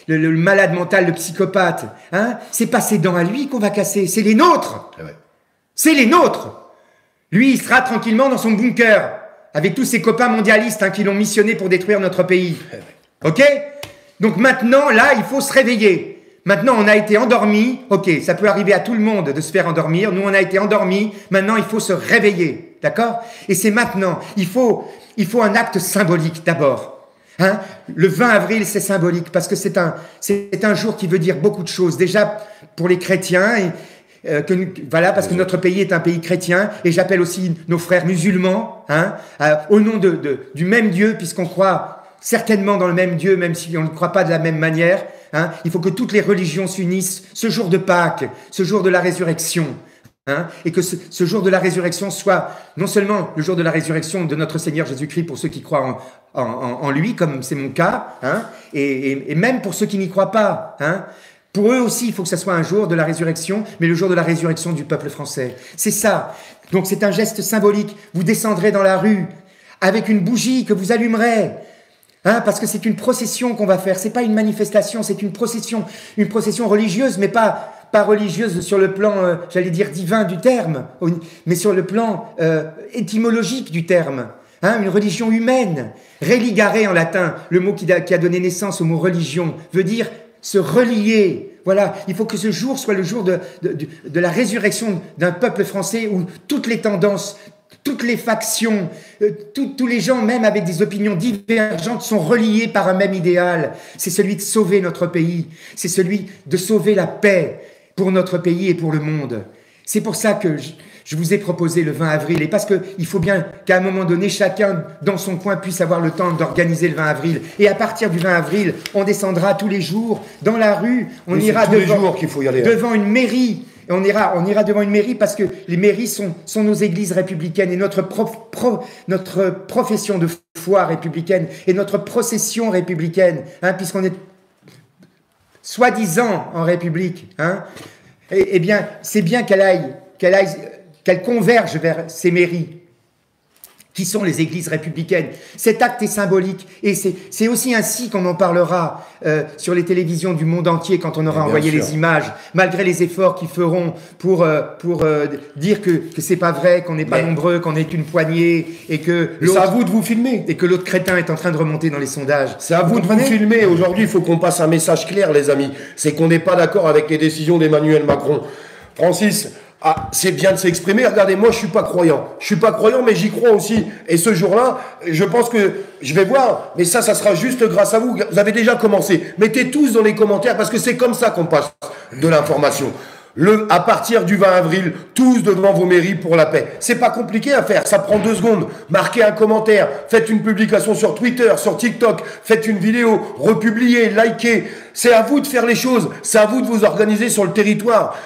le malade mental, le psychopathe, hein, c'est pas ses dents à lui qu'on va casser, c'est les nôtres. Ouais. C'est les nôtres. Lui, il sera tranquillement dans son bunker avec tous ses copains mondialistes, hein, qui l'ont missionné pour détruire notre pays. Ok? Donc maintenant, là, il faut se réveiller. Maintenant, on a été endormis. Ok, ça peut arriver à tout le monde de se faire endormir. Nous, on a été endormis. Maintenant, il faut se réveiller. d'accord? Et c'est maintenant. Il faut un acte symbolique d'abord. Hein? Le 20 avril, c'est symbolique parce que c'est un jour qui veut dire beaucoup de choses. Déjà pour les chrétiens, voilà, parce que notre pays est un pays chrétien, et j'appelle aussi nos frères musulmans, hein, au nom du même Dieu, puisqu'on croit certainement dans le même Dieu, même si on ne croit pas de la même manière. Hein, il faut que toutes les religions s'unissent ce jour de Pâques, ce jour de la résurrection. Hein, et que ce jour de la résurrection soit non seulement le jour de la résurrection de notre Seigneur Jésus-Christ pour ceux qui croient en lui, comme c'est mon cas, hein, et même pour ceux qui n'y croient pas. Hein, pour eux aussi, il faut que ce soit un jour de la résurrection, mais le jour de la résurrection du peuple français. C'est ça. Donc c'est un geste symbolique. Vous descendrez dans la rue avec une bougie que vous allumerez. Hein, parce que c'est une procession qu'on va faire. C'est pas une manifestation, c'est une procession religieuse, mais pas religieuse sur le plan, j'allais dire divin du terme, mais sur le plan étymologique du terme. Hein, une religion humaine. Religare en latin, le mot qui a donné naissance au mot religion, veut dire se relier. Voilà, il faut que ce jour soit le jour de la résurrection d'un peuple français où toutes les tendances, toutes les factions, tous les gens, même avec des opinions divergentes, sont reliés par un même idéal. C'est celui de sauver notre pays. C'est celui de sauver la paix pour notre pays et pour le monde. C'est pour ça que je vous ai proposé le 20 avril, et parce qu'il faut bien qu'à un moment donné, chacun dans son coin puisse avoir le temps d'organiser le 20 avril. Et à partir du 20 avril, on descendra tous les jours dans la rue, on ira devant une mairie. Et on ira devant une mairie parce que les mairies sont nos églises républicaines et notre profession de foi républicaine et notre procession républicaine, hein, puisqu'on est soi-disant en République. Hein, eh bien, c'est bien qu'elle converge vers ces mairies qui sont les églises républicaines. Cet acte est symbolique et c'est aussi ainsi qu'on en parlera sur les télévisions du monde entier quand on aura envoyé les images, malgré les efforts qu'ils feront pour dire que c'est pas vrai, qu'on n'est pas nombreux, qu'on est une poignée et que c'est à vous de vous filmer et que l'autre crétin est en train de remonter dans les sondages. C'est à vous de vous filmer. Aujourd'hui, il faut qu'on passe un message clair, les amis. C'est qu'on n'est pas d'accord avec les décisions d'Emmanuel Macron. Francis, c'est bien de s'exprimer. Regardez, moi, je suis pas croyant. Je suis pas croyant, mais j'y crois aussi. Et ce jour-là, je pense que je vais voir. Mais ça sera juste grâce à vous. Vous avez déjà commencé. Mettez tous dans les commentaires parce que c'est comme ça qu'on passe de l'information. À partir du 20 avril, tous devant vos mairies pour la paix. C'est pas compliqué à faire, ça prend 2 secondes. Marquez un commentaire, faites une publication sur Twitter, sur TikTok, faites une vidéo, republiez, likez. C'est à vous de faire les choses, c'est à vous de vous organiser sur le territoire.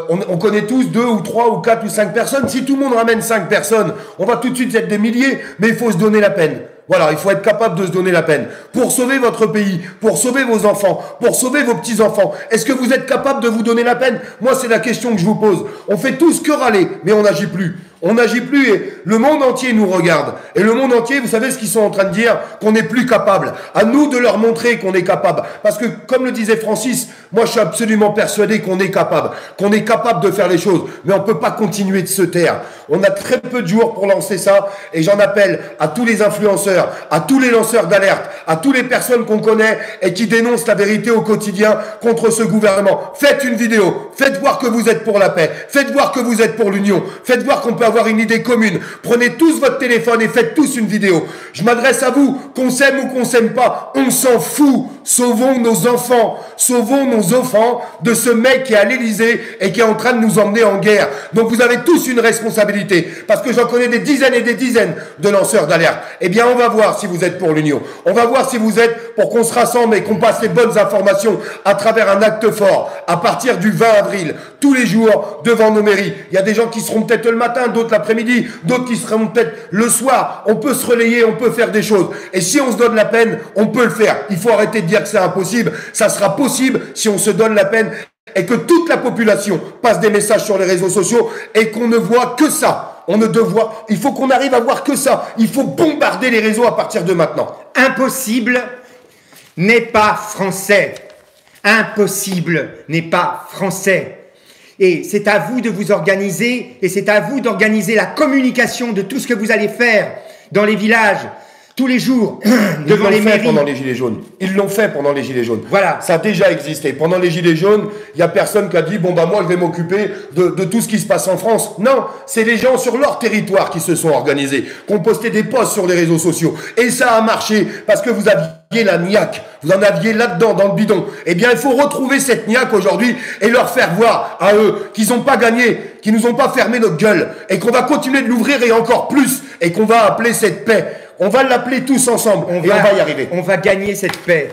On connaît tous 2 ou 3 ou 4 ou 5 personnes. Si tout le monde ramène 5 personnes, on va tout de suite être des milliers, mais il faut se donner la peine. Voilà, il faut être capable de se donner la peine. Pour sauver votre pays, pour sauver vos enfants, pour sauver vos petits-enfants. Est-ce que vous êtes capable de vous donner la peine? Moi, c'est la question que je vous pose. On fait tous que râler, mais on n'agit plus. On n'agit plus et le monde entier nous regarde. Et le monde entier, vous savez ce qu'ils sont en train de dire? Qu'on n'est plus capable. À nous de leur montrer qu'on est capable. Parce que, comme le disait Francis, moi je suis absolument persuadé qu'on est capable de faire les choses. Mais on ne peut pas continuer de se taire. On a très peu de jours pour lancer ça. Et j'en appelle à tous les influenceurs, à tous les lanceurs d'alerte, à toutes les personnes qu'on connaît et qui dénoncent la vérité au quotidien contre ce gouvernement. Faites une vidéo. Faites voir que vous êtes pour la paix. Faites voir que vous êtes pour l'union. Faites voir qu'on peut avoir une idée commune. Prenez tous votre téléphone et faites tous une vidéo. Je m'adresse à vous, qu'on s'aime ou qu'on s'aime pas, on s'en fout. Sauvons nos enfants de ce mec qui est à l'Élysée et qui est en train de nous emmener en guerre. Donc vous avez tous une responsabilité, parce que j'en connais des dizaines et des dizaines de lanceurs d'alerte. Eh bien, on va voir si vous êtes pour l'union. On va voir si vous êtes pour qu'on se rassemble et qu'on passe les bonnes informations à travers un acte fort à partir du 20 avril, tous les jours devant nos mairies. Il y a des gens qui seront peut-être le matin, d'autres l'après-midi, d'autres qui seront peut-être le soir. On peut se relayer, on peut faire des choses. Et si on se donne la peine, on peut le faire. Il faut arrêter de dire que c'est impossible. Ça sera possible si on se donne la peine et que toute la population passe des messages sur les réseaux sociaux et qu'on ne voit que ça. Il faut qu'on arrive à voir que ça. Il faut bombarder les réseaux à partir de maintenant. Impossible n'est pas français. Impossible n'est pas français. Et c'est à vous de vous organiser et c'est à vous d'organiser la communication de tout ce que vous allez faire dans les villages, tous les jours devant les mairies. Pendant les Gilets jaunes. Ils l'ont fait pendant les Gilets jaunes. Voilà. Ça a déjà existé. Pendant les Gilets jaunes, il n'y a personne qui a dit « Bon, bah moi, je vais m'occuper de tout ce qui se passe en France. » Non, c'est les gens sur leur territoire qui se sont organisés, qui ont posté des posts sur les réseaux sociaux. Et ça a marché parce que vous aviez la niaque. Vous en aviez là-dedans, dans le bidon. Eh bien, il faut retrouver cette niaque aujourd'hui et leur faire voir à eux qu'ils n'ont pas gagné, qu'ils nous ont pas fermé notre gueule et qu'on va continuer de l'ouvrir et encore plus et qu'on va appeler cette paix. On va l'appeler tous ensemble et on va y arriver. On va gagner cette paix.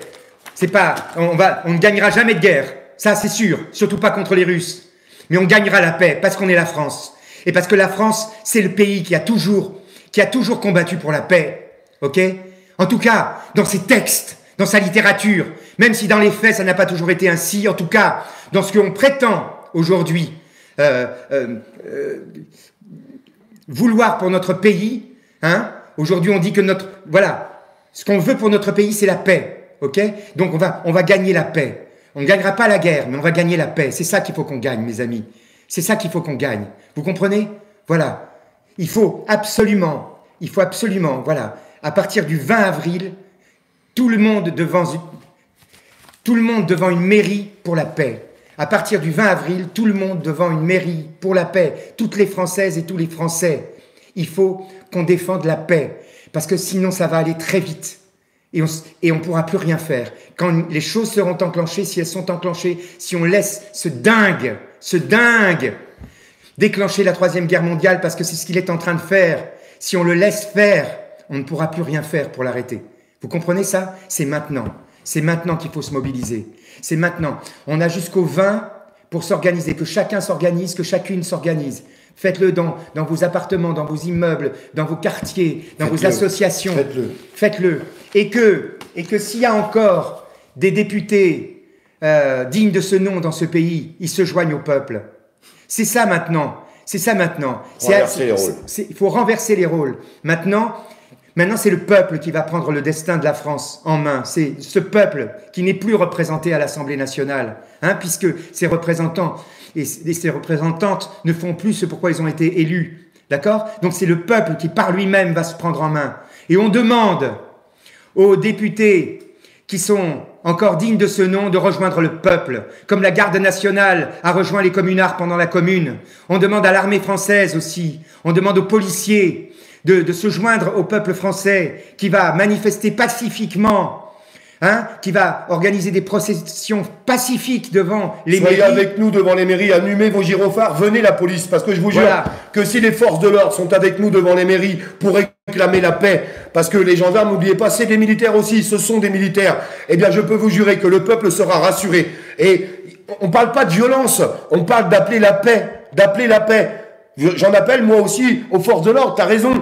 C'est pas, on ne gagnera jamais de guerre. Ça, c'est sûr. Surtout pas contre les Russes. Mais on gagnera la paix parce qu'on est la France. Et parce que la France, c'est le pays qui a toujours combattu pour la paix. Ok? En tout cas, dans ses textes, dans sa littérature, même si dans les faits, ça n'a pas toujours été ainsi, en tout cas, dans ce qu'on prétend aujourd'hui vouloir pour notre pays, hein? Aujourd'hui, on dit que ce qu'on veut pour notre pays, c'est la paix, ok? Donc, on va gagner la paix. On ne gagnera pas la guerre, mais on va gagner la paix. C'est ça qu'il faut qu'on gagne, mes amis. C'est ça qu'il faut qu'on gagne. Vous comprenez? Voilà. Il faut absolument, voilà, à partir du 20 avril, tout le monde devant une mairie pour la paix. À partir du 20 avril, tout le monde devant une mairie pour la paix. Toutes les Françaises et tous les Français. Il faut qu'on défende la paix, parce que sinon ça va aller très vite et on ne pourra plus rien faire. Quand les choses seront enclenchées, si elles sont enclenchées, si on laisse ce dingue déclencher la Troisième Guerre mondiale, parce que c'est ce qu'il est en train de faire, si on le laisse faire, on ne pourra plus rien faire pour l'arrêter. Vous comprenez ça? C'est maintenant qu'il faut se mobiliser. C'est maintenant. On a jusqu'au 20 pour s'organiser, que chacun s'organise, que chacune s'organise. Faites-le dans vos appartements, dans vos immeubles, dans vos quartiers, dans vos associations. Faites-le. Et que s'il y a encore des députés dignes de ce nom dans ce pays, ils se joignent au peuple. C'est ça maintenant. Il faut renverser les rôles. Maintenant, c'est le peuple qui va prendre le destin de la France en main. C'est ce peuple qui n'est plus représenté à l'Assemblée nationale, hein, puisque ses représentants et ses représentantes ne font plus ce pourquoi ils ont été élus. D'accord? Donc c'est le peuple qui par lui-même va se prendre en main. Et on demande aux députés qui sont encore dignes de ce nom de rejoindre le peuple, comme la garde nationale a rejoint les communards pendant la Commune. On demande à l'armée française aussi, on demande aux policiers de se joindre au peuple français qui va manifester pacifiquement, hein, qui va organiser des processions pacifiques devant les mairies. Soyez avec nous devant les mairies, allumez vos gyrophares, venez la police, parce que je vous jure que si les forces de l'ordre sont avec nous devant les mairies pour réclamer la paix, parce que les gendarmes, n'oubliez pas, c'est des militaires aussi, ce sont des militaires, eh bien je peux vous jurer que le peuple sera rassuré. Et on ne parle pas de violence, on parle d'appeler la paix, J'en appelle moi aussi aux forces de l'ordre, t'as raison.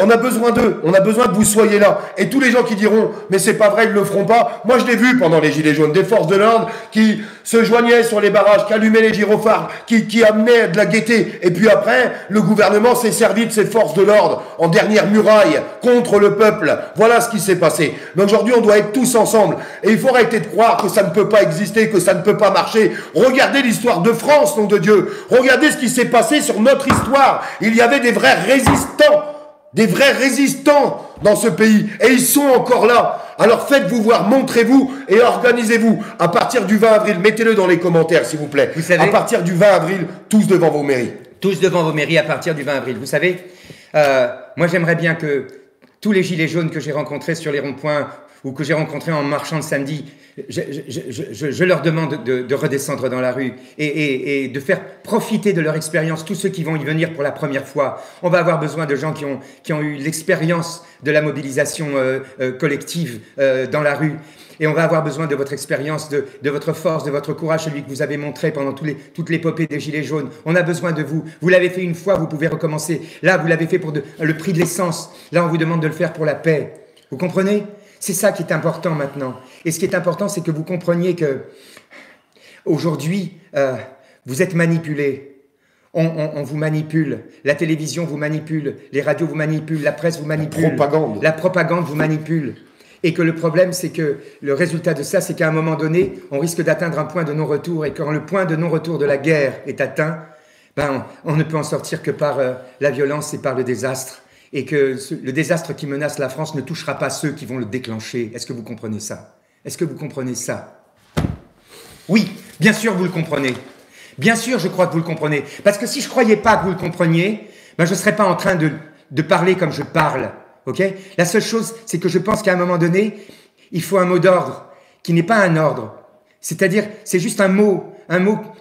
On a besoin d'eux, on a besoin que vous soyez là. Et tous les gens qui diront « mais c'est pas vrai, ils le feront pas », moi je l'ai vu pendant les Gilets jaunes, des forces de l'ordre qui se joignaient sur les barrages, qui allumaient les gyrophares, qui amenaient de la gaieté. Et puis après, le gouvernement s'est servi de ces forces de l'ordre en dernière muraille contre le peuple. Voilà ce qui s'est passé. Mais aujourd'hui, on doit être tous ensemble. Et il faut arrêter de croire que ça ne peut pas exister, que ça ne peut pas marcher. Regardez l'histoire de France, nom de Dieu. Regardez ce qui s'est passé sur notre histoire. Il y avait des vrais résistants dans ce pays. Et ils sont encore là. Alors faites-vous voir, montrez-vous et organisez-vous. À partir du 20 avril, mettez-le dans les commentaires, s'il vous plaît. Vous savez, à partir du 20 avril, tous devant vos mairies. Tous devant vos mairies à partir du 20 avril. Vous savez, moi j'aimerais bien que tous les gilets jaunes que j'ai rencontrés sur les ronds-points ou que j'ai rencontrés en marchant le samedi, je leur demande de redescendre dans la rue et de faire profiter de leur expérience tous ceux qui vont y venir pour la première fois. On va avoir besoin de gens qui ont eu l'expérience de la mobilisation collective dans la rue. Et on va avoir besoin de votre expérience, de votre force, de votre courage, celui que vous avez montré pendant toute l'épopée des Gilets jaunes. On a besoin de vous. Vous l'avez fait une fois, vous pouvez recommencer. Là, vous l'avez fait pour le prix de l'essence. Là, on vous demande de le faire pour la paix. Vous comprenez ? C'est ça qui est important maintenant. Et ce qui est important, c'est que vous compreniez que aujourd'hui, vous êtes manipulés. On vous manipule. La télévision vous manipule. Les radios vous manipulent. La presse vous manipule. La propagande vous manipule. Et que le problème, c'est que le résultat de ça, c'est qu'à un moment donné, on risque d'atteindre un point de non-retour. Et quand le point de non-retour de la guerre est atteint, on ne peut en sortir que par la violence et par le désastre. et que le désastre qui menace la France ne touchera pas ceux qui vont le déclencher. Est-ce que vous comprenez ça? Est-ce que vous comprenez ça? Oui, bien sûr vous le comprenez. Bien sûr, je crois que vous le comprenez. Parce que si je ne croyais pas que vous le compreniez, ben je ne serais pas en train de parler comme je parle. Okay? La seule chose, c'est que je pense qu'à un moment donné, il faut un mot d'ordre qui n'est pas un ordre. C'est-à-dire, c'est juste un mot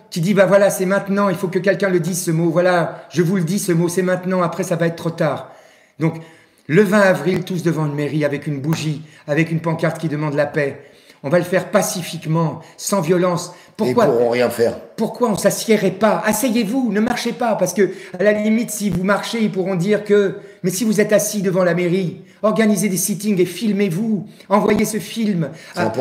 qui dit, bah voilà, c'est maintenant, il faut que quelqu'un le dise ce mot. Voilà, je vous le dis, ce mot, c'est maintenant, après ça va être trop tard. Donc, le 20 avril, tous devant une mairie, avec une bougie, avec une pancarte qui demande la paix. On va le faire pacifiquement, sans violence. Pourquoi? Ils pourront rien faire. Pourquoi on s'assiérait pas? Asseyez-vous, ne marchez pas, parce que à la limite, si vous marchez, ils pourront dire que. Mais si vous êtes assis devant la mairie, organisez des sittings et filmez-vous, envoyez ce film à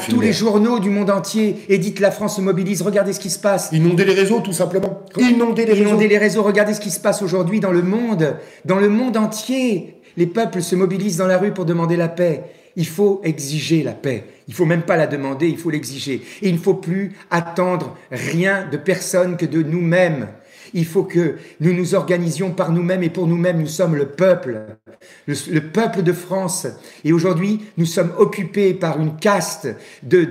tous les journaux du monde entier et dites la France se mobilise. Regardez ce qui se passe. Inondez les réseaux, tout simplement. Inondez les réseaux. Regardez ce qui se passe aujourd'hui dans le monde entier. Les peuples se mobilisent dans la rue pour demander la paix. Il faut exiger la paix. Il ne faut même pas la demander, il faut l'exiger. Et il ne faut plus attendre rien de personne que de nous-mêmes. Il faut que nous nous organisions par nous-mêmes et pour nous-mêmes, nous sommes le peuple de France. Et aujourd'hui, nous sommes occupés par une caste de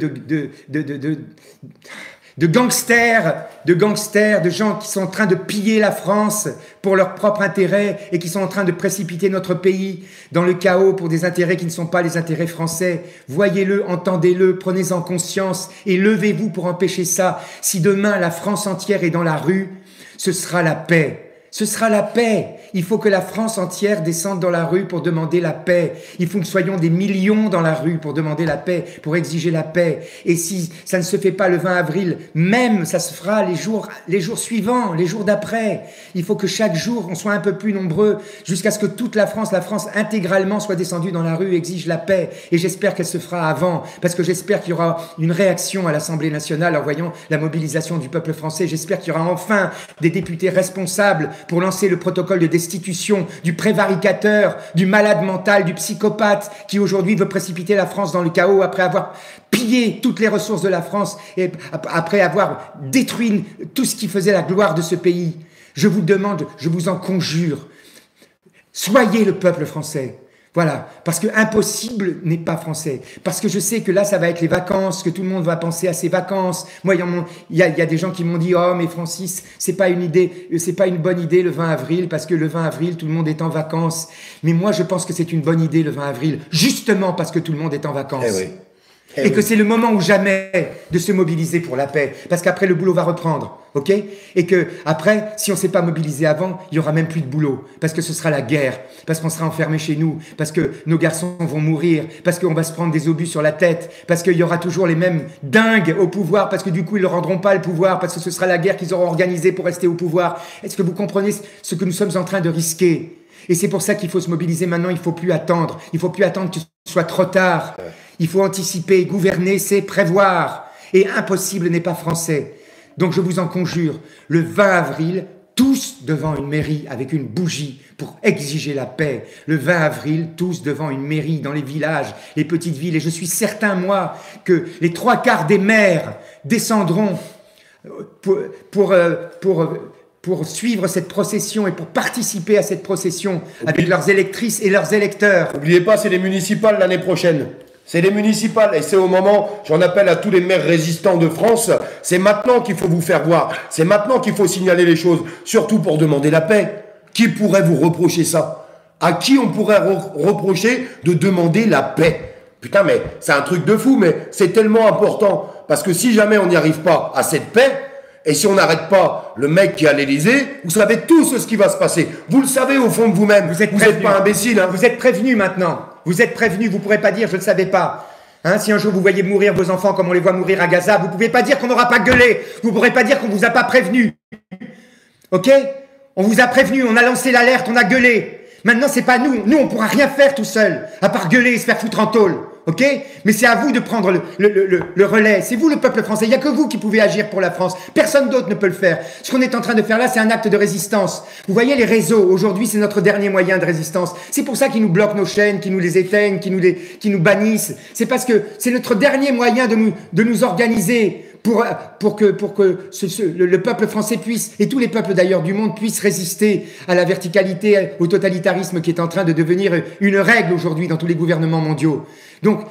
gangsters, de gens qui sont en train de piller la France pour leur propre intérêt et qui sont en train de précipiter notre pays dans le chaos pour des intérêts qui ne sont pas les intérêts français. Voyez-le, entendez-le, prenez-en conscience et levez-vous pour empêcher ça. Si demain la France entière est dans la rue, ce sera la paix. Ce sera la paix. Il faut que la France entière descende dans la rue pour demander la paix. Il faut que nous soyons des millions dans la rue pour demander la paix, pour exiger la paix. Et si ça ne se fait pas le 20 avril, même ça se fera les jours suivants, les jours d'après. Il faut que chaque jour, on soit un peu plus nombreux jusqu'à ce que toute la France intégralement soit descendue dans la rue et exige la paix. Et j'espère qu'elle se fera avant, parce que j'espère qu'il y aura une réaction à l'Assemblée nationale en voyant la mobilisation du peuple français. J'espère qu'il y aura enfin des députés responsables pour lancer le protocole de destitution du prévaricateur, du malade mental, du psychopathe qui aujourd'hui veut précipiter la France dans le chaos après avoir pillé toutes les ressources de la France et après avoir détruit tout ce qui faisait la gloire de ce pays. Je vous demande, je vous en conjure, soyez le peuple français. Voilà, parce que impossible n'est pas français. Parce que je sais que là, ça va être les vacances, que tout le monde va penser à ses vacances. Moi, il y a des gens qui m'ont dit, oh, mais Francis, c'est pas une bonne idée le 20 avril, parce que le 20 avril, tout le monde est en vacances. Mais moi, je pense que c'est une bonne idée le 20 avril, justement parce que tout le monde est en vacances. Eh oui. Et que c'est le moment ou jamais de se mobiliser pour la paix. Parce qu'après, le boulot va reprendre. Ok? Et que après, si on s'est pas mobilisé avant, il y aura même plus de boulot. Parce que ce sera la guerre. Parce qu'on sera enfermé chez nous. Parce que nos garçons vont mourir. Parce qu'on va se prendre des obus sur la tête. Parce qu'il y aura toujours les mêmes dingues au pouvoir. Parce que du coup, ils ne rendront pas le pouvoir. Parce que ce sera la guerre qu'ils auront organisée pour rester au pouvoir. Est-ce que vous comprenez ce que nous sommes en train de risquer? Et c'est pour ça qu'il faut se mobiliser maintenant. Il ne faut plus attendre. Il ne faut plus attendre que ce soit trop tard. Il faut anticiper, gouverner, c'est prévoir. Et impossible n'est pas français. Donc je vous en conjure, le 20 avril, tous devant une mairie avec une bougie pour exiger la paix. Le 20 avril, tous devant une mairie dans les villages, les petites villes. Et je suis certain, moi, que les 3/4 des maires descendront pour suivre cette procession et pour participer à cette procession avec leurs électrices et leurs électeurs. N'oubliez pas, c'est les municipales l'année prochaine. C'est les municipales et c'est au moment, j'en appelle à tous les maires résistants de France, c'est maintenant qu'il faut vous faire voir, c'est maintenant qu'il faut signaler les choses, surtout pour demander la paix. Qui pourrait vous reprocher ça? À qui on pourrait reprocher de demander la paix? Putain, mais c'est un truc de fou, mais c'est tellement important. Parce que si jamais on n'y arrive pas à cette paix, et si on n'arrête pas le mec qui est à l'Élysée, vous savez tous ce qui va se passer. Vous le savez au fond de vous-même. Vous n'êtes pas imbécile. Hein. Vous êtes prévenus maintenant. Vous êtes prévenus. Vous ne pourrez pas dire je ne le savais pas. Hein, si un jour vous voyez mourir vos enfants comme on les voit mourir à Gaza, vous ne pouvez pas dire qu'on n'aura pas gueulé. Vous ne pourrez pas dire qu'on ne vous a pas prévenu. Ok? On vous a prévenu, on a lancé l'alerte, on a gueulé. Maintenant, c'est pas nous. Nous, on ne pourra rien faire tout seul, à part gueuler et se faire foutre en tôle. Ok? Mais c'est à vous de prendre le relais. C'est vous le peuple français. Il n'y a que vous qui pouvez agir pour la France. Personne d'autre ne peut le faire. Ce qu'on est en train de faire là, c'est un acte de résistance. Vous voyez les réseaux. Aujourd'hui, c'est notre dernier moyen de résistance. C'est pour ça qu'ils nous bloquent nos chaînes, qu'ils nous les éteignent, qu'ils nous bannissent. C'est parce que c'est notre dernier moyen de nous organiser pour que le peuple français puisse, et tous les peuples d'ailleurs du monde, puissent résister à la verticalité, au totalitarisme qui est en train de devenir une règle aujourd'hui dans tous les gouvernements mondiaux. Donc,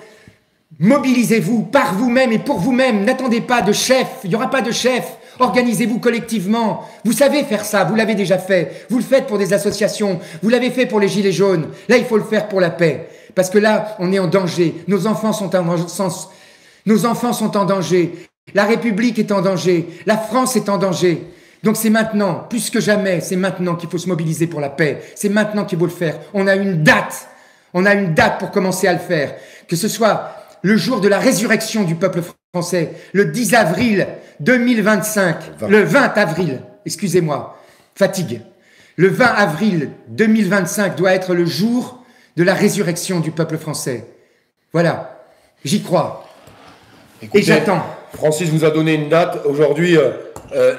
mobilisez-vous par vous-même et pour vous-même. N'attendez pas de chef. Il n'y aura pas de chef. Organisez-vous collectivement. Vous savez faire ça. Vous l'avez déjà fait. Vous le faites pour des associations. Vous l'avez fait pour les Gilets jaunes. Là, il faut le faire pour la paix. Parce que là, on est en danger. Nos enfants sont en danger. La République est en danger. La France est en danger. Donc c'est maintenant, plus que jamais, c'est maintenant qu'il faut se mobiliser pour la paix. C'est maintenant qu'il faut le faire. On a une date. On a une date pour commencer à le faire. Que ce soit le jour de la résurrection du peuple français, le 10 avril 2025, le 20 avril, excusez-moi, fatigue. Le 20 avril 2025 doit être le jour de la résurrection du peuple français. Voilà, j'y crois. Écoutez, et j'attends. Francis vous a donné une date. Aujourd'hui,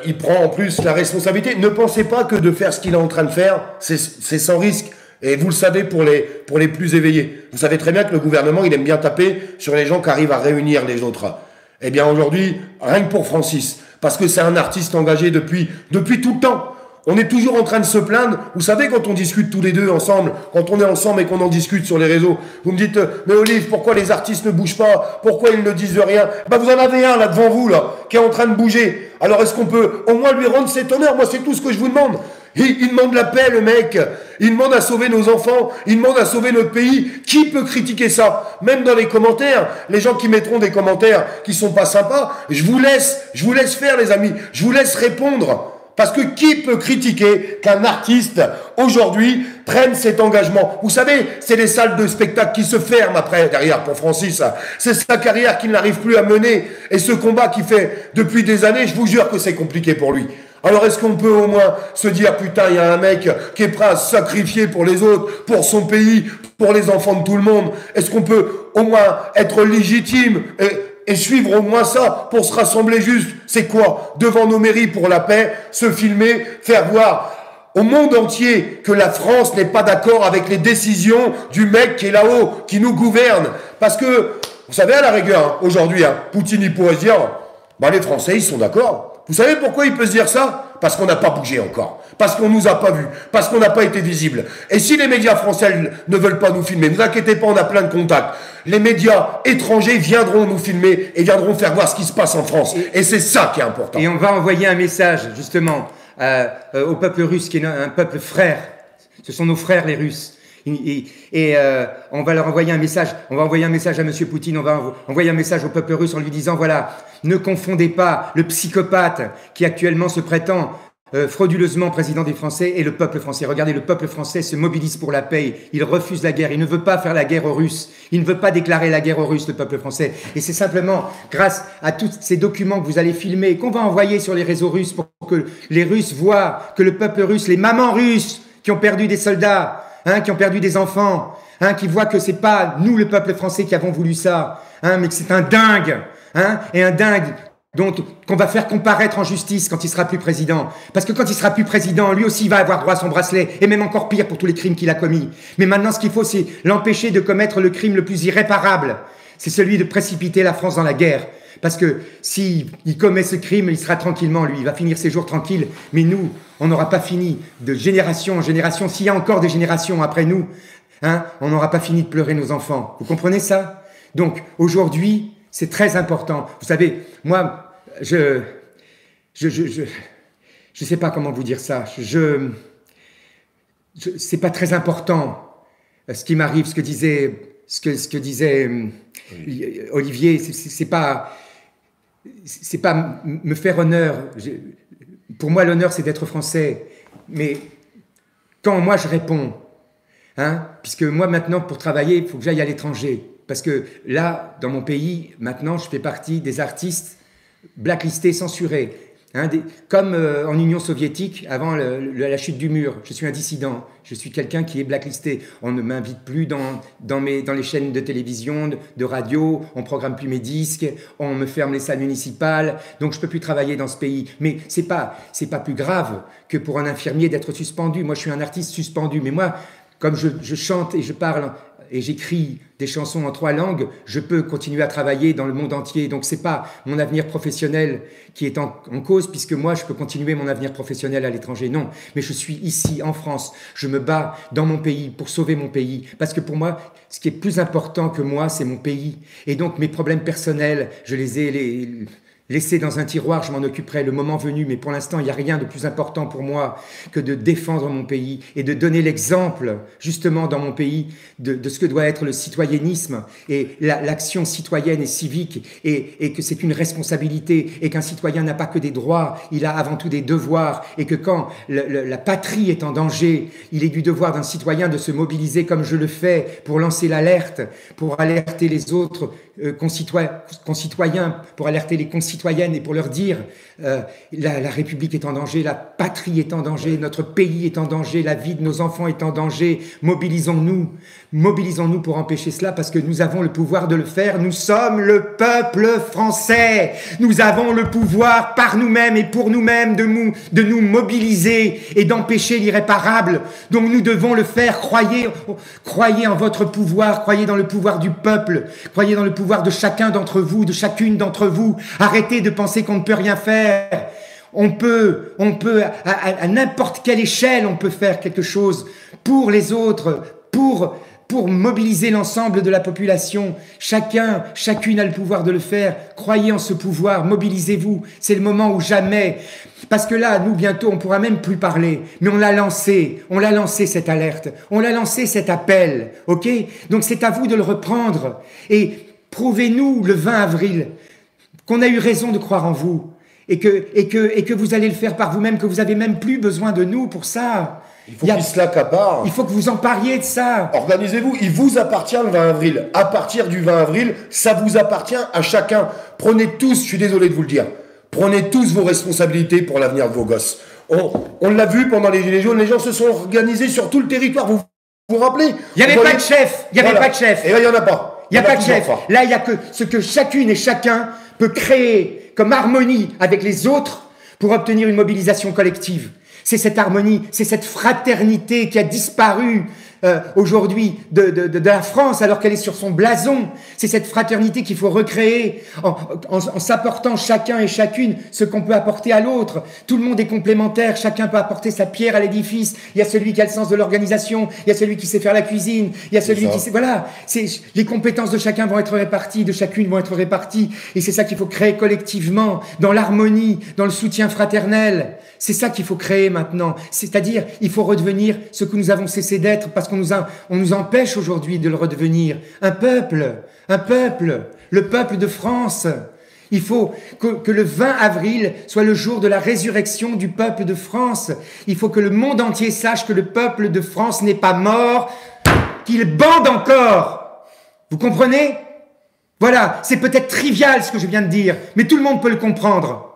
il prend en plus la responsabilité. Ne pensez pas que de faire ce qu'il est en train de faire, c'est sans risque. Et vous le savez pour les plus éveillés. Vous savez très bien que le gouvernement, il aime bien taper sur les gens qui arrivent à réunir les autres. Eh bien aujourd'hui, rien que pour Francis, parce que c'est un artiste engagé depuis tout le temps. On est toujours en train de se plaindre. Vous savez, quand on discute tous les deux ensemble, quand on est ensemble et qu'on en discute sur les réseaux, vous me dites, mais Olive, pourquoi les artistes ne bougent pas? Pourquoi ils ne disent rien? Ben, vous en avez un là devant vous, là, qui est en train de bouger. Alors est-ce qu'on peut au moins lui rendre cet honneur? Moi, c'est tout ce que je vous demande. Il demande la paix, le mec. Il demande à sauver nos enfants. Il demande à sauver notre pays. Qui peut critiquer ça? Même dans les commentaires, les gens qui mettront des commentaires qui sont pas sympas, je vous laisse faire, les amis. Je vous laisse répondre. Parce que qui peut critiquer qu'un artiste, aujourd'hui, prenne cet engagement? Vous savez, c'est les salles de spectacle qui se ferment après, derrière, pour Francis. C'est sa carrière qu'il n'arrive plus à mener. Et ce combat qu'il fait depuis des années, je vous jure que c'est compliqué pour lui. Alors est-ce qu'on peut au moins se dire, putain, il y a un mec qui est prêt à se sacrifier pour les autres, pour son pays, pour les enfants de tout le monde? Est-ce qu'on peut au moins être légitime et suivre au moins ça pour se rassembler juste? C'est quoi? Devant nos mairies pour la paix, se filmer, faire voir au monde entier que la France n'est pas d'accord avec les décisions du mec qui est là-haut, qui nous gouverne. Parce que, vous savez, à la rigueur, aujourd'hui, Poutine, il pourrait se dire, bah, les Français, ils sont d'accord. Vous savez pourquoi il peut se dire ça? Parce qu'on n'a pas bougé encore. Parce qu'on nous a pas vus. Parce qu'on n'a pas été visible. Et si les médias français ne veulent pas nous filmer, ne vous inquiétez pas, on a plein de contacts. Les médias étrangers viendront nous filmer et viendront faire voir ce qui se passe en France. Et c'est ça qui est important. Et on va envoyer un message, justement, au peuple russe, qui est un peuple frère. Ce sont nos frères, les Russes. On va leur envoyer un message. On va envoyer un message à Monsieur Poutine. On va envoyer un message au peuple russe en lui disant, voilà, ne confondez pas le psychopathe qui actuellement se prétend frauduleusement président des Français et le peuple français. Regardez, le peuple français se mobilise pour la paix. Il refuse la guerre. Il ne veut pas faire la guerre aux Russes. Il ne veut pas déclarer la guerre aux Russes, le peuple français. Et c'est simplement grâce à tous ces documents que vous allez filmer, qu'on va envoyer sur les réseaux russes pour que les Russes voient que le peuple russe, les mamans russes qui ont perdu des soldats, qui ont perdu des enfants, qui voient que c'est pas nous, le peuple français, qui avons voulu ça, mais que c'est un dingue, et un dingue qu'on va faire comparaître en justice quand il sera plus président. Parce que quand il sera plus président, lui aussi, il va avoir droit à son bracelet, et même encore pire pour tous les crimes qu'il a commis. Mais maintenant, ce qu'il faut, c'est l'empêcher de commettre le crime le plus irréparable. C'est celui de précipiter la France dans la guerre. Parce que s'il commet ce crime, il sera tranquillement, lui. Il va finir ses jours tranquilles. Mais nous, on n'aura pas fini de génération en génération. S'il y a encore des générations après nous, on n'aura pas fini de pleurer nos enfants. Vous comprenez ça? Donc, aujourd'hui, c'est très important. Vous savez, moi, je sais pas comment vous dire ça. C'est pas très important ce qui m'arrive, ce que disait Olivier. C'est pas me faire honneur. Pour moi, l'honneur, c'est d'être français. Mais quand moi, je réponds, puisque moi, maintenant, pour travailler, il faut que j'aille à l'étranger. Parce que là, dans mon pays, maintenant, je fais partie des artistes blacklistés, censurés. Comme en Union soviétique, avant la chute du mur. Je suis un dissident. Je suis quelqu'un qui est blacklisté. On ne m'invite plus dans les chaînes de télévision, de radio. On programme plus mes disques. On me ferme les salles municipales. Donc, je peux plus travailler dans ce pays. Mais c'est pas plus grave que pour un infirmier d'être suspendu. Moi, je suis un artiste suspendu. Mais moi, comme je chante et je parle et j'écris des chansons en 3 langues, je peux continuer à travailler dans le monde entier. Donc c'est pas mon avenir professionnel qui est en cause, puisque moi je peux continuer mon avenir professionnel à l'étranger. Non, mais je suis ici en France. Je me bats dans mon pays pour sauver mon pays, parce que pour moi, ce qui est plus important que moi, c'est mon pays. Et donc mes problèmes personnels, je les ai laissés dans un tiroir, je m'en occuperai le moment venu, mais pour l'instant, il n'y a rien de plus important pour moi que de défendre mon pays et de donner l'exemple, justement, dans mon pays, de ce que doit être le citoyennisme et l'action citoyenne et civique, et que c'est une responsabilité, et qu'un citoyen n'a pas que des droits, il a avant tout des devoirs, et que quand la patrie est en danger, il est du devoir d'un citoyen de se mobiliser comme je le fais pour lancer l'alerte, pour alerter les autres concitoyens, pour alerter les concitoyennes et pour leur dire la République est en danger, la patrie est en danger, notre pays est en danger, la vie de nos enfants est en danger. Mobilisons-nous pour empêcher cela, parce que nous avons le pouvoir de le faire. Nous sommes le peuple français. Nous avons le pouvoir par nous-mêmes et pour nous-mêmes de nous mobiliser et d'empêcher l'irréparable. Donc nous devons le faire. Croyez en votre pouvoir, croyez dans le pouvoir du peuple, croyez dans le pouvoir de chacun d'entre vous, de chacune d'entre vous. Arrêtez de penser qu'on ne peut rien faire. On peut, à n'importe quelle échelle, on peut faire quelque chose pour les autres, pour mobiliser l'ensemble de la population. Chacune a le pouvoir de le faire. Croyez en ce pouvoir, mobilisez-vous. C'est le moment ou jamais. Parce que là, nous, bientôt, on pourra même plus parler. Mais on l'a lancé cette alerte. On l'a lancé cet appel. Ok? Donc c'est à vous de le reprendre. Et prouvez-nous le 20 avril qu'on a eu raison de croire en vous. Et que vous allez le faire par vous-même, que vous avez même plus besoin de nous pour ça. Il faut qu'il se l'accapare. Il faut que vous en parliez de ça. Organisez-vous, il vous appartient le 20 avril. À partir du 20 avril, ça vous appartient à chacun. Prenez tous, je suis désolé de vous le dire, prenez tous vos responsabilités pour l'avenir de vos gosses. On l'a vu pendant les Gilets jaunes, les gens se sont organisés sur tout le territoire. Vous vous rappelez? Il n'y avait pas de chef. Il n'y avait pas de chef. Et là, il n'y en a pas. Il n'y a pas de chef. Là, il n'y a que ce que chacune et chacun peut créer comme harmonie avec les autres pour obtenir une mobilisation collective. C'est cette harmonie, c'est cette fraternité qui a disparu aujourd'hui de la France alors qu'elle est sur son blason. C'est cette fraternité qu'il faut recréer en s'apportant chacun et chacune ce qu'on peut apporter à l'autre. Tout le monde est complémentaire, chacun peut apporter sa pierre à l'édifice. Il y a celui qui a le sens de l'organisation, il y a celui qui sait faire la cuisine, il y a celui qui sait... Voilà, les compétences de chacun vont être réparties, de chacune vont être réparties. Et c'est ça qu'il faut créer collectivement, dans l'harmonie, dans le soutien fraternel. C'est ça qu'il faut créer maintenant. C'est-à-dire, il faut redevenir ce que nous avons cessé d'être parce qu'on nous empêche aujourd'hui de le redevenir. Un peuple, le peuple de France. Il faut que le 20 avril soit le jour de la résurrection du peuple de France. Il faut que le monde entier sache que le peuple de France n'est pas mort, qu'il bande encore. Vous comprenez? Voilà, c'est peut-être trivial ce que je viens de dire, mais tout le monde peut le comprendre.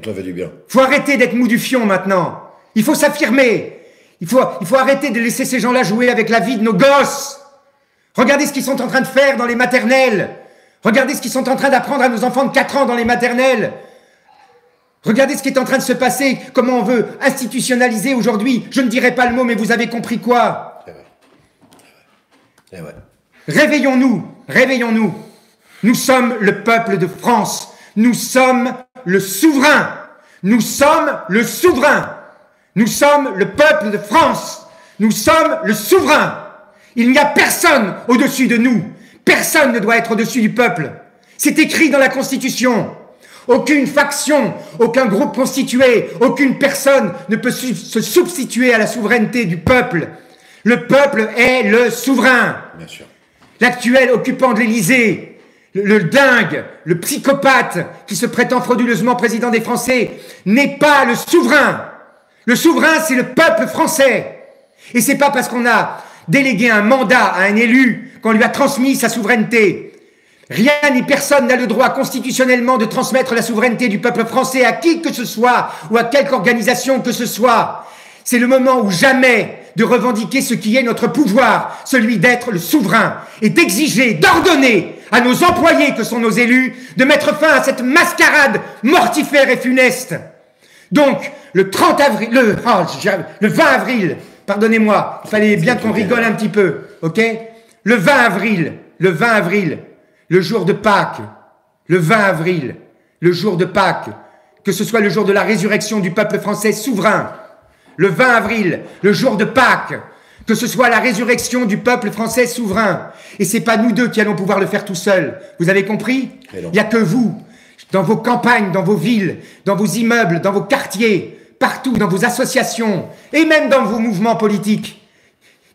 Ça fait du bien. Faut arrêter d'être mou du fion maintenant. Il faut s'affirmer. Il faut arrêter de laisser ces gens-là jouer avec la vie de nos gosses. Regardez ce qu'ils sont en train de faire dans les maternelles. Regardez ce qu'ils sont en train d'apprendre à nos enfants de 4 ans dans les maternelles. Regardez ce qui est en train de se passer, comment on veut institutionnaliser aujourd'hui. Je ne dirai pas le mot, mais vous avez compris quoi. C'est vrai. Réveillons-nous, réveillons-nous. Nous sommes le peuple de France. Nous sommes le souverain. Nous sommes le souverain. Nous sommes le peuple de France. Nous sommes le souverain. Il n'y a personne au-dessus de nous. Personne ne doit être au-dessus du peuple. C'est écrit dans la Constitution. Aucune faction, aucun groupe constitué, aucune personne ne peut se substituer à la souveraineté du peuple. Le peuple est le souverain. Bien sûr. L'actuel occupant de l'Élysée, le dingue, le psychopathe qui se prétend frauduleusement président des Français n'est pas le souverain. Le souverain, c'est le peuple français. Et c'est pas parce qu'on a délégué un mandat à un élu qu'on lui a transmis sa souveraineté. Rien ni personne n'a le droit constitutionnellement de transmettre la souveraineté du peuple français à qui que ce soit ou à quelque organisation que ce soit. C'est le moment ou jamais de revendiquer ce qui est notre pouvoir, celui d'être le souverain et d'exiger, d'ordonner à nos employés que sont nos élus de mettre fin à cette mascarade mortifère et funeste. Donc, le 20 avril, pardonnez-moi, il fallait bien qu'on rigole un petit peu, ok? le 20 avril, le jour de Pâques, le 20 avril, le jour de Pâques, que ce soit le jour de la résurrection du peuple français souverain, le 20 avril, le jour de Pâques, que ce soit la résurrection du peuple français souverain. Et c'est pas nous deux qui allons pouvoir le faire tout seuls. Vous avez compris? Il n'y a que vous, dans vos campagnes, dans vos villes, dans vos immeubles, dans vos quartiers, partout, dans vos associations, et même dans vos mouvements politiques,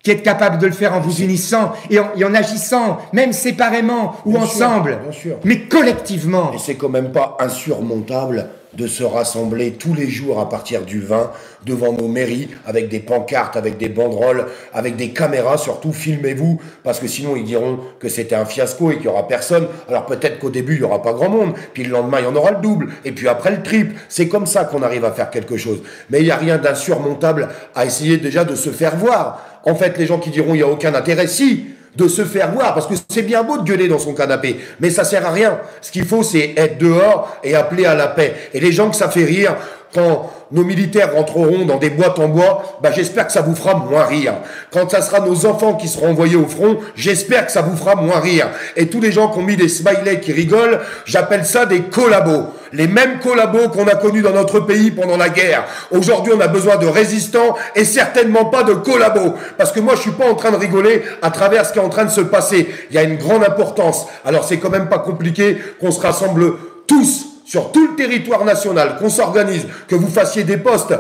qui êtes capable de le faire en vous unissant et en agissant, même séparément ou ensemble, mais collectivement. Et c'est quand même pas insurmontable de se rassembler tous les jours à partir du 20 devant nos mairies avec des pancartes, avec des banderoles, avec des caméras, surtout filmez-vous, parce que sinon ils diront que c'était un fiasco et qu'il n'y aura personne. Alors peut-être qu'au début il n'y aura pas grand monde, puis le lendemain il y en aura le double, et puis après le triple. C'est comme ça qu'on arrive à faire quelque chose. Mais il n'y a rien d'insurmontable à essayer déjà de se faire voir. En fait, les gens qui diront il n'y a aucun intérêt, si, de se faire voir, parce que c'est bien beau de gueuler dans son canapé, mais ça sert à rien. Ce qu'il faut, c'est être dehors et appeler à la paix. Et les gens que ça fait rire, quand nos militaires rentreront dans des boîtes en bois, j'espère que ça vous fera moins rire. Quand ça sera nos enfants qui seront envoyés au front, j'espère que ça vous fera moins rire. Et tous les gens qui ont mis des smileys qui rigolent, j'appelle ça des collabos. Les mêmes collabos qu'on a connus dans notre pays pendant la guerre. Aujourd'hui, on a besoin de résistants et certainement pas de collabos. Parce que moi, je suis pas en train de rigoler à travers ce qui est en train de se passer. Il y a une grande importance. Alors, c'est quand même pas compliqué qu'on se rassemble tous sur tout le territoire national, qu'on s'organise, que vous fassiez des postes.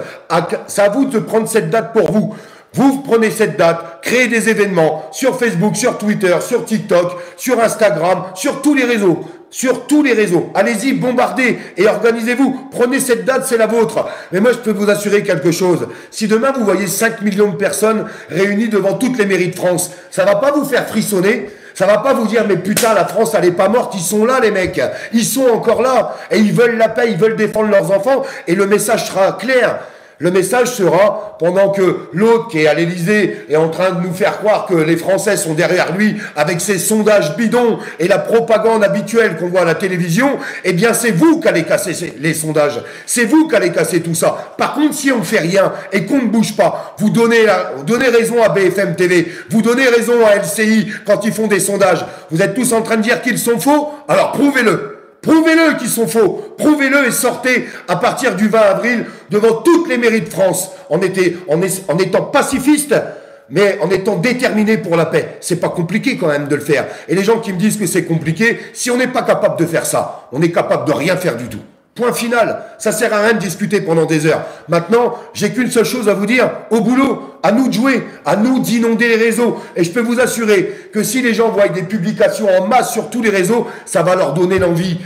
C'est à vous de prendre cette date pour vous. Vous prenez cette date, créez des événements sur Facebook, sur Twitter, sur TikTok, sur Instagram, sur tous les réseaux. Sur tous les réseaux. Allez-y, bombardez et organisez-vous. Prenez cette date, c'est la vôtre. Mais moi, je peux vous assurer quelque chose. Si demain, vous voyez 5 millions de personnes réunies devant toutes les mairies de France, ça va pas vous faire frissonner. Ça va pas vous dire, mais putain, la France, elle est pas morte. Ils sont là, les mecs. Ils sont encore là. Et ils veulent la paix, ils veulent défendre leurs enfants. Et le message sera clair. Le message sera, pendant que l'autre qui est à l'Élysée est en train de nous faire croire que les Français sont derrière lui avec ses sondages bidons et la propagande habituelle qu'on voit à la télévision, eh bien c'est vous qui allez casser les sondages. C'est vous qui allez casser tout ça. Par contre, si on ne fait rien et qu'on ne bouge pas, vous donnez raison à BFM TV, vous donnez raison à LCI quand ils font des sondages. Vous êtes tous en train de dire qu'ils sont faux, alors prouvez-le. Prouvez-le qu'ils sont faux. Prouvez-le et sortez à partir du 20 avril devant toutes les mairies de France en étant pacifiste, mais en étant déterminé pour la paix. C'est pas compliqué quand même de le faire. Et les gens qui me disent que c'est compliqué, si on n'est pas capable de faire ça, on n'est capable de rien faire du tout. Point final. Ça sert à rien de discuter pendant des heures. Maintenant, j'ai qu'une seule chose à vous dire. Au boulot, à nous de jouer, à nous d'inonder les réseaux. Et je peux vous assurer que si les gens voient des publications en masse sur tous les réseaux, ça va leur donner l'envie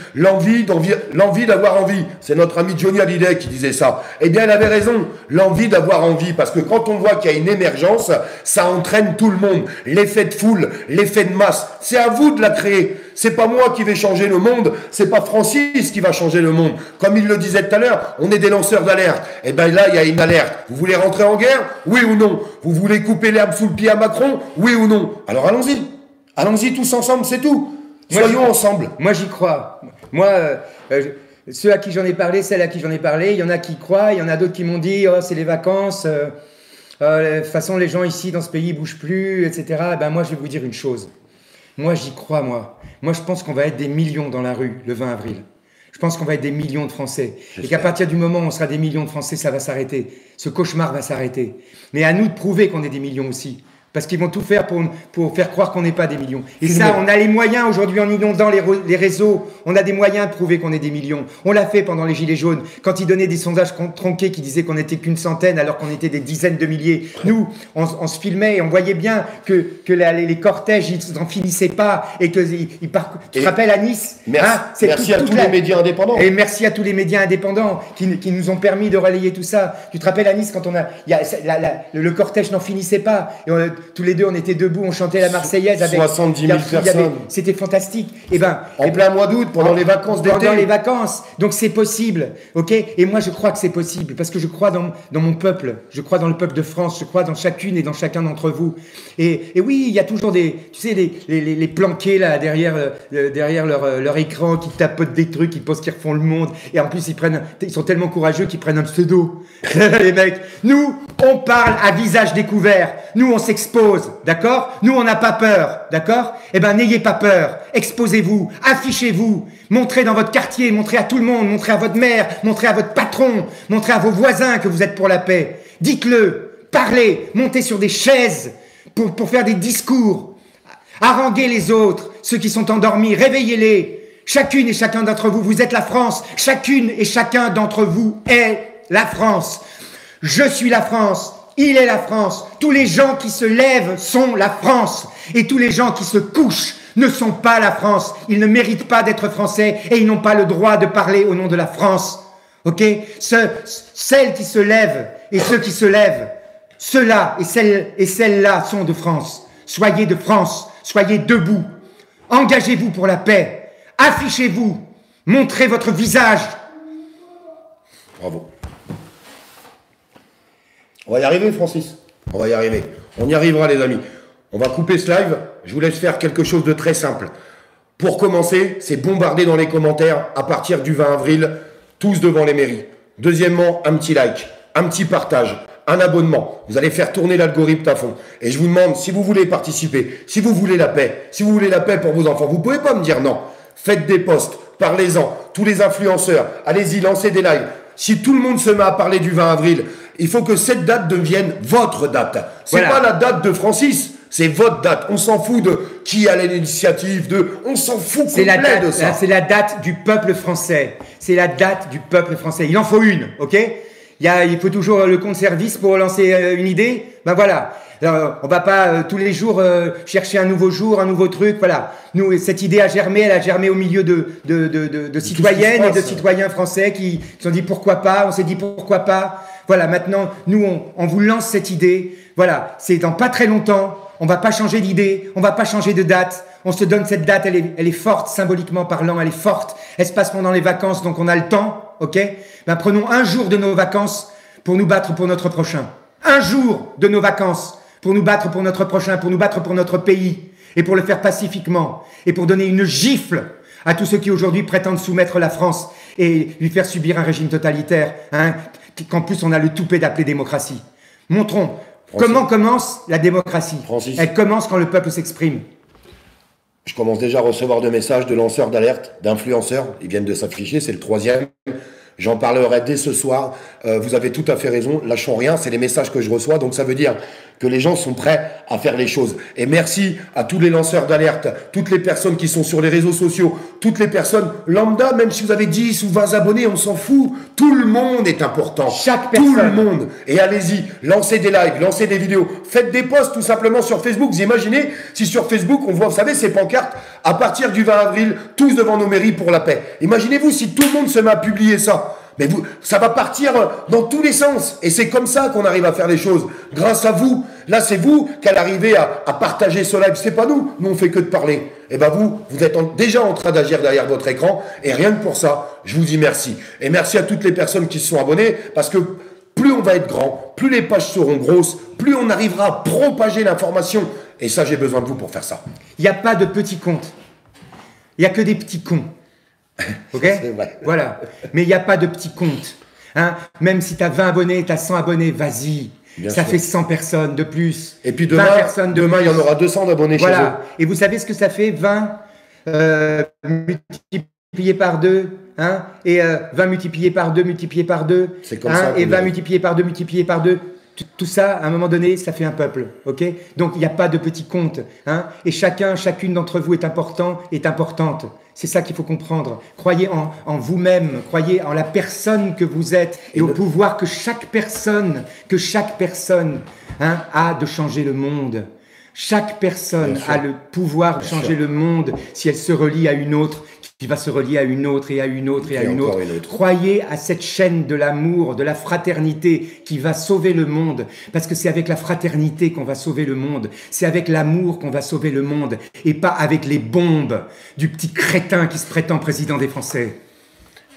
d'avoir envie. C'est notre ami Johnny Hallyday qui disait ça. Eh bien, elle avait raison. L'envie d'avoir envie. Parce que quand on voit qu'il y a une émergence, ça entraîne tout le monde. L'effet de foule, l'effet de masse. C'est à vous de la créer. C'est pas moi qui vais changer le monde. C'est pas Francis qui va changer le monde. Comme il le disait tout à l'heure, on est des lanceurs d'alerte. Et bien là, il y a une alerte. Vous voulez rentrer en guerre? Oui ou non? Vous voulez couper l'herbe sous le pied à Macron? Oui ou non? Alors allons-y. Allons-y tous ensemble, c'est tout. Soyons ensemble. Moi, j'y crois. Moi, ceux à qui j'en ai parlé, celles à qui j'en ai parlé, il y en a qui croient, il y en a d'autres qui m'ont dit « Oh, c'est les vacances. De toute façon, les gens ici, dans ce pays, bougent plus, etc. » Ben moi, je vais vous dire une chose. Moi, j'y crois, moi. Moi, je pense qu'on va être des millions dans la rue le 20 avril. Je pense qu'on va être des millions de Français. Et qu'à partir du moment où on sera des millions de Français, ça va s'arrêter. Ce cauchemar va s'arrêter. Mais à nous de prouver qu'on est des millions aussi. Parce qu'ils vont tout faire pour faire croire qu'on n'est pas des millions. Et ça, on a les moyens aujourd'hui en inondant les réseaux. On a des moyens de prouver qu'on est des millions. On l'a fait pendant les Gilets jaunes. Quand ils donnaient des sondages tronqués qui disaient qu'on n'était qu'une centaine alors qu'on était des dizaines de milliers. Nous, on se filmait et on voyait bien que les cortèges, ils n'en finissaient pas. Et que tu te rappelles à Nice? Merci à tous les médias indépendants. Et merci à tous les médias indépendants qui nous ont permis de relayer tout ça. Tu te rappelles à Nice quand le cortège n'en finissait pas. Et tous les deux, on était debout, on chantait la Marseillaise avec 70 000 personnes. C'était fantastique. En plein mois d'août, pendant les vacances d'été. Pendant les vacances. Donc c'est possible, ok? Et moi, je crois que c'est possible parce que je crois dans mon peuple. Je crois dans le peuple de France. Je crois dans chacune et dans chacun d'entre vous. Et oui, il y a toujours les planqués là derrière leur écran qui tapotent des trucs, qui pensent qu'ils refont le monde. Et en plus, ils sont tellement courageux qu'ils prennent un pseudo. Les mecs. Nous, on parle à visage découvert. Nous, on s'exprime. expose, d'accord? Nous, on n'a pas peur, d'accord? Eh ben, n'ayez pas peur, exposez-vous, affichez-vous, montrez dans votre quartier, montrez à tout le monde, montrez à votre mère, montrez à votre patron, montrez à vos voisins que vous êtes pour la paix. Dites-le, parlez, montez sur des chaises pour faire des discours, haranguez les autres, ceux qui sont endormis, réveillez-les. Chacune et chacun d'entre vous, vous êtes la France. Chacune et chacun d'entre vous est la France. Je suis la France. Il est la France. Tous les gens qui se lèvent sont la France. Et tous les gens qui se couchent ne sont pas la France. Ils ne méritent pas d'être français et ils n'ont pas le droit de parler au nom de la France. Ok? Celles qui se lèvent et ceux qui se lèvent, ceux-là et celles-là sont de France. Soyez de France. Soyez debout. Engagez-vous pour la paix. Affichez-vous, montrez votre visage. Bravo. On va y arriver, Francis. On va y arriver. On y arrivera, les amis. On va couper ce live. Je vous laisse faire quelque chose de très simple. Pour commencer, c'est bombarder dans les commentaires à partir du 20 avril, tous devant les mairies. Deuxièmement, un petit like, un petit partage, un abonnement. Vous allez faire tourner l'algorithme à fond. Et je vous demande, si vous voulez participer, si vous voulez la paix, si vous voulez la paix pour vos enfants, vous ne pouvez pas me dire non. Faites des posts, parlez-en, tous les influenceurs, allez-y, lancez des lives. Si tout le monde se met à parler du 20 avril, il faut que cette date devienne votre date. C'est pas la date de Francis, c'est votre date. On s'en fout de qui a l'initiative, on s'en fout complet de ça. C'est la date du peuple français. C'est la date du peuple français. Il en faut une, ok? Il faut toujours le compte service pour lancer une idée. Ben voilà. Alors, on va pas tous les jours chercher un nouveau jour, un nouveau truc. Voilà. Nous, cette idée a germé. Elle a germé au milieu de citoyennes et de citoyens français qui se sont dit pourquoi pas. On s'est dit pourquoi pas. Voilà. Maintenant, nous, on vous lance cette idée. Voilà. C'est dans pas très longtemps. On va pas changer d'idée. On va pas changer de date. On se donne cette date. Elle est forte, symboliquement parlant. Elle est forte. Elle se passe pendant les vacances, donc on a le temps. Ok? Ben, prenons un jour de nos vacances pour nous battre pour notre prochain. Un jour de nos vacances pour nous battre pour notre prochain, pour nous battre pour notre pays, et pour le faire pacifiquement, et pour donner une gifle à tous ceux qui aujourd'hui prétendent soumettre la France et lui faire subir un régime totalitaire, hein, qu'en plus on a le toupet d'appeler démocratie. Montrons comment commence la démocratie. Francis. Elle commence quand le peuple s'exprime. Je commence déjà à recevoir de messages de lanceurs d'alerte, d'influenceurs. Ils viennent de s'afficher, c'est le 3e. J'en parlerai dès ce soir. Vous avez tout à fait raison. Lâchons rien. C'est les messages que je reçois. Donc, ça veut dire que les gens sont prêts à faire les choses. Et merci à tous les lanceurs d'alerte, toutes les personnes qui sont sur les réseaux sociaux, toutes les personnes lambda, même si vous avez 10 ou 20 abonnés, on s'en fout. Tout le monde est important. Chaque personne. Tout le monde. Et allez-y, lancez des lives, lancez des vidéos. Faites des posts tout simplement sur Facebook. Vous imaginez si sur Facebook, on voit, vous savez, ces pancartes, à partir du 20 avril, tous devant nos mairies pour la paix. Imaginez-vous si tout le monde se met à publier ça. Mais ça va partir dans tous les sens. Et c'est comme ça qu'on arrive à faire les choses. Grâce à vous. Là, c'est vous qui allez arriver à partager ce live. C'est pas nous. Nous, on fait que de parler. Et ben vous êtes déjà en train d'agir derrière votre écran. Et rien que pour ça, je vous dis merci. Et merci à toutes les personnes qui se sont abonnées. Parce que plus on va être grand, plus les pages seront grosses, plus on arrivera à propager l'information. Et ça, j'ai besoin de vous pour faire ça. Il n'y a pas de petits comptes. Il n'y a que des petits cons. Ok? Voilà. Mais il n'y a pas de petits comptes. Hein? Même si tu as 20 abonnés, tu as 100 abonnés, vas-y. Ça fait 100 personnes de plus. Et puis demain, il y en aura 200 d'abonnés chez eux. Et vous savez ce que ça fait? 20 multiplié par 2, hein? Et 20 multiplié par 2, multiplié par 2. C'est comme ça. Et 20 multiplié par 2, multiplié par 2. Tout ça, à un moment donné, ça fait un peuple, ok? Donc, il n'y a pas de petits comptes, hein? Et chacune d'entre vous est important, est importante. C'est ça qu'il faut comprendre. Croyez en vous-même, croyez en la personne que vous êtes et au pouvoir que chaque personne, hein, a de changer le monde. Chaque personne a le pouvoir de changer le monde si elle se relie à une autre, qui va se relier à une autre et à une autre et à une autre. Croyez à cette chaîne de l'amour, de la fraternité qui va sauver le monde. Parce que c'est avec la fraternité qu'on va sauver le monde. C'est avec l'amour qu'on va sauver le monde. Et pas avec les bombes du petit crétin qui se prétend président des Français.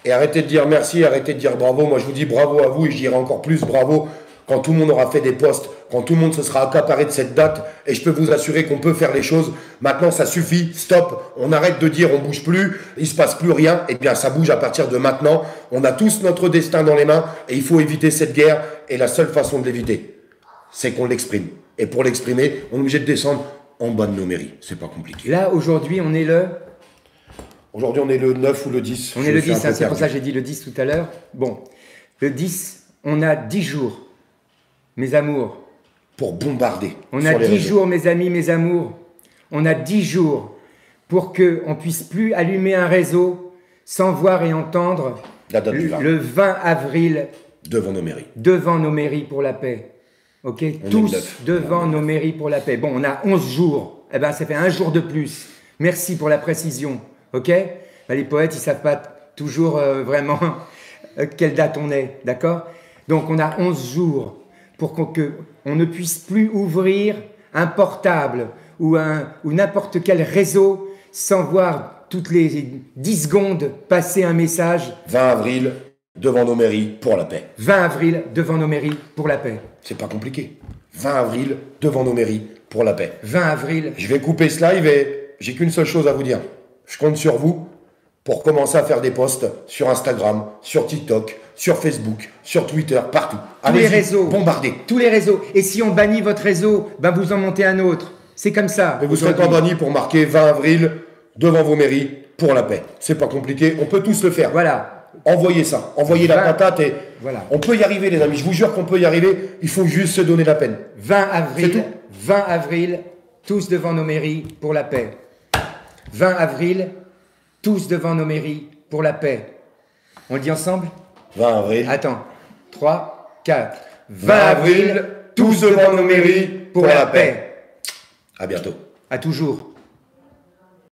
Et arrêtez de dire merci, arrêtez de dire bravo. Moi, je vous dis bravo à vous et je dirai encore plus bravo quand tout le monde aura fait des posts, quand tout le monde se sera accaparé de cette date, et je peux vous assurer qu'on peut faire les choses. Maintenant, ça suffit, stop, on arrête de dire on bouge plus, il se passe plus rien, et bien ça bouge à partir de maintenant. On a tous notre destin dans les mains, et il faut éviter cette guerre, et la seule façon de l'éviter, c'est qu'on l'exprime. Et pour l'exprimer, on est obligé de descendre en bas de nos mairies. C'est pas compliqué. Là, aujourd'hui, on est le... Aujourd'hui, on est le 9 ou le 10. On est le 10, hein, c'est pour ça que j'ai dit le 10 tout à l'heure. Bon, le 10, on a 10 jours, mes amours. Pour bombarder. On a 10 jours, mes amis, mes amours. On a 10 jours pour qu'on puisse plus allumer un réseau sans voir et entendre le 20 avril devant nos mairies. Devant nos mairies pour la paix. Ok, tous devant nos mairies pour la paix. Bon, on a 11 jours. Eh ben, ça fait un jour de plus. Merci pour la précision. Ok, ben, les poètes, ils savent pas toujours vraiment quelle date on est. D'accord? Donc, on a 11 jours pour qu'on ne puisse plus ouvrir un portable ou n'importe quel réseau sans voir toutes les 10 secondes passer un message. 20 avril, devant nos mairies, pour la paix. 20 avril, devant nos mairies, pour la paix. C'est pas compliqué. 20 avril, devant nos mairies, pour la paix. 20 avril. Je vais couper ce live et j'ai qu'une seule chose à vous dire. Je compte sur vous pour commencer à faire des posts sur Instagram, sur TikTok, sur Facebook, sur Twitter, partout. Tous les réseaux. Bombardez. Tous les réseaux. Et si on bannit votre réseau, ben vous en montez un autre. C'est comme ça. Mais vous ne serez pas banni pour marquer 20 avril devant vos mairies pour la paix. C'est pas compliqué, on peut tous le faire. Voilà. Envoyez ça, envoyez la patate et voilà. On peut y arriver les amis, je vous jure qu'on peut y arriver, il faut juste se donner la peine. 20 avril, tous devant nos mairies pour la paix. 20 avril, tous devant nos mairies pour la paix. On le dit ensemble? 20 avril. Attends, 3, 4. 20 avril, tous devant nos mairies pour la paix. À bientôt. À toujours.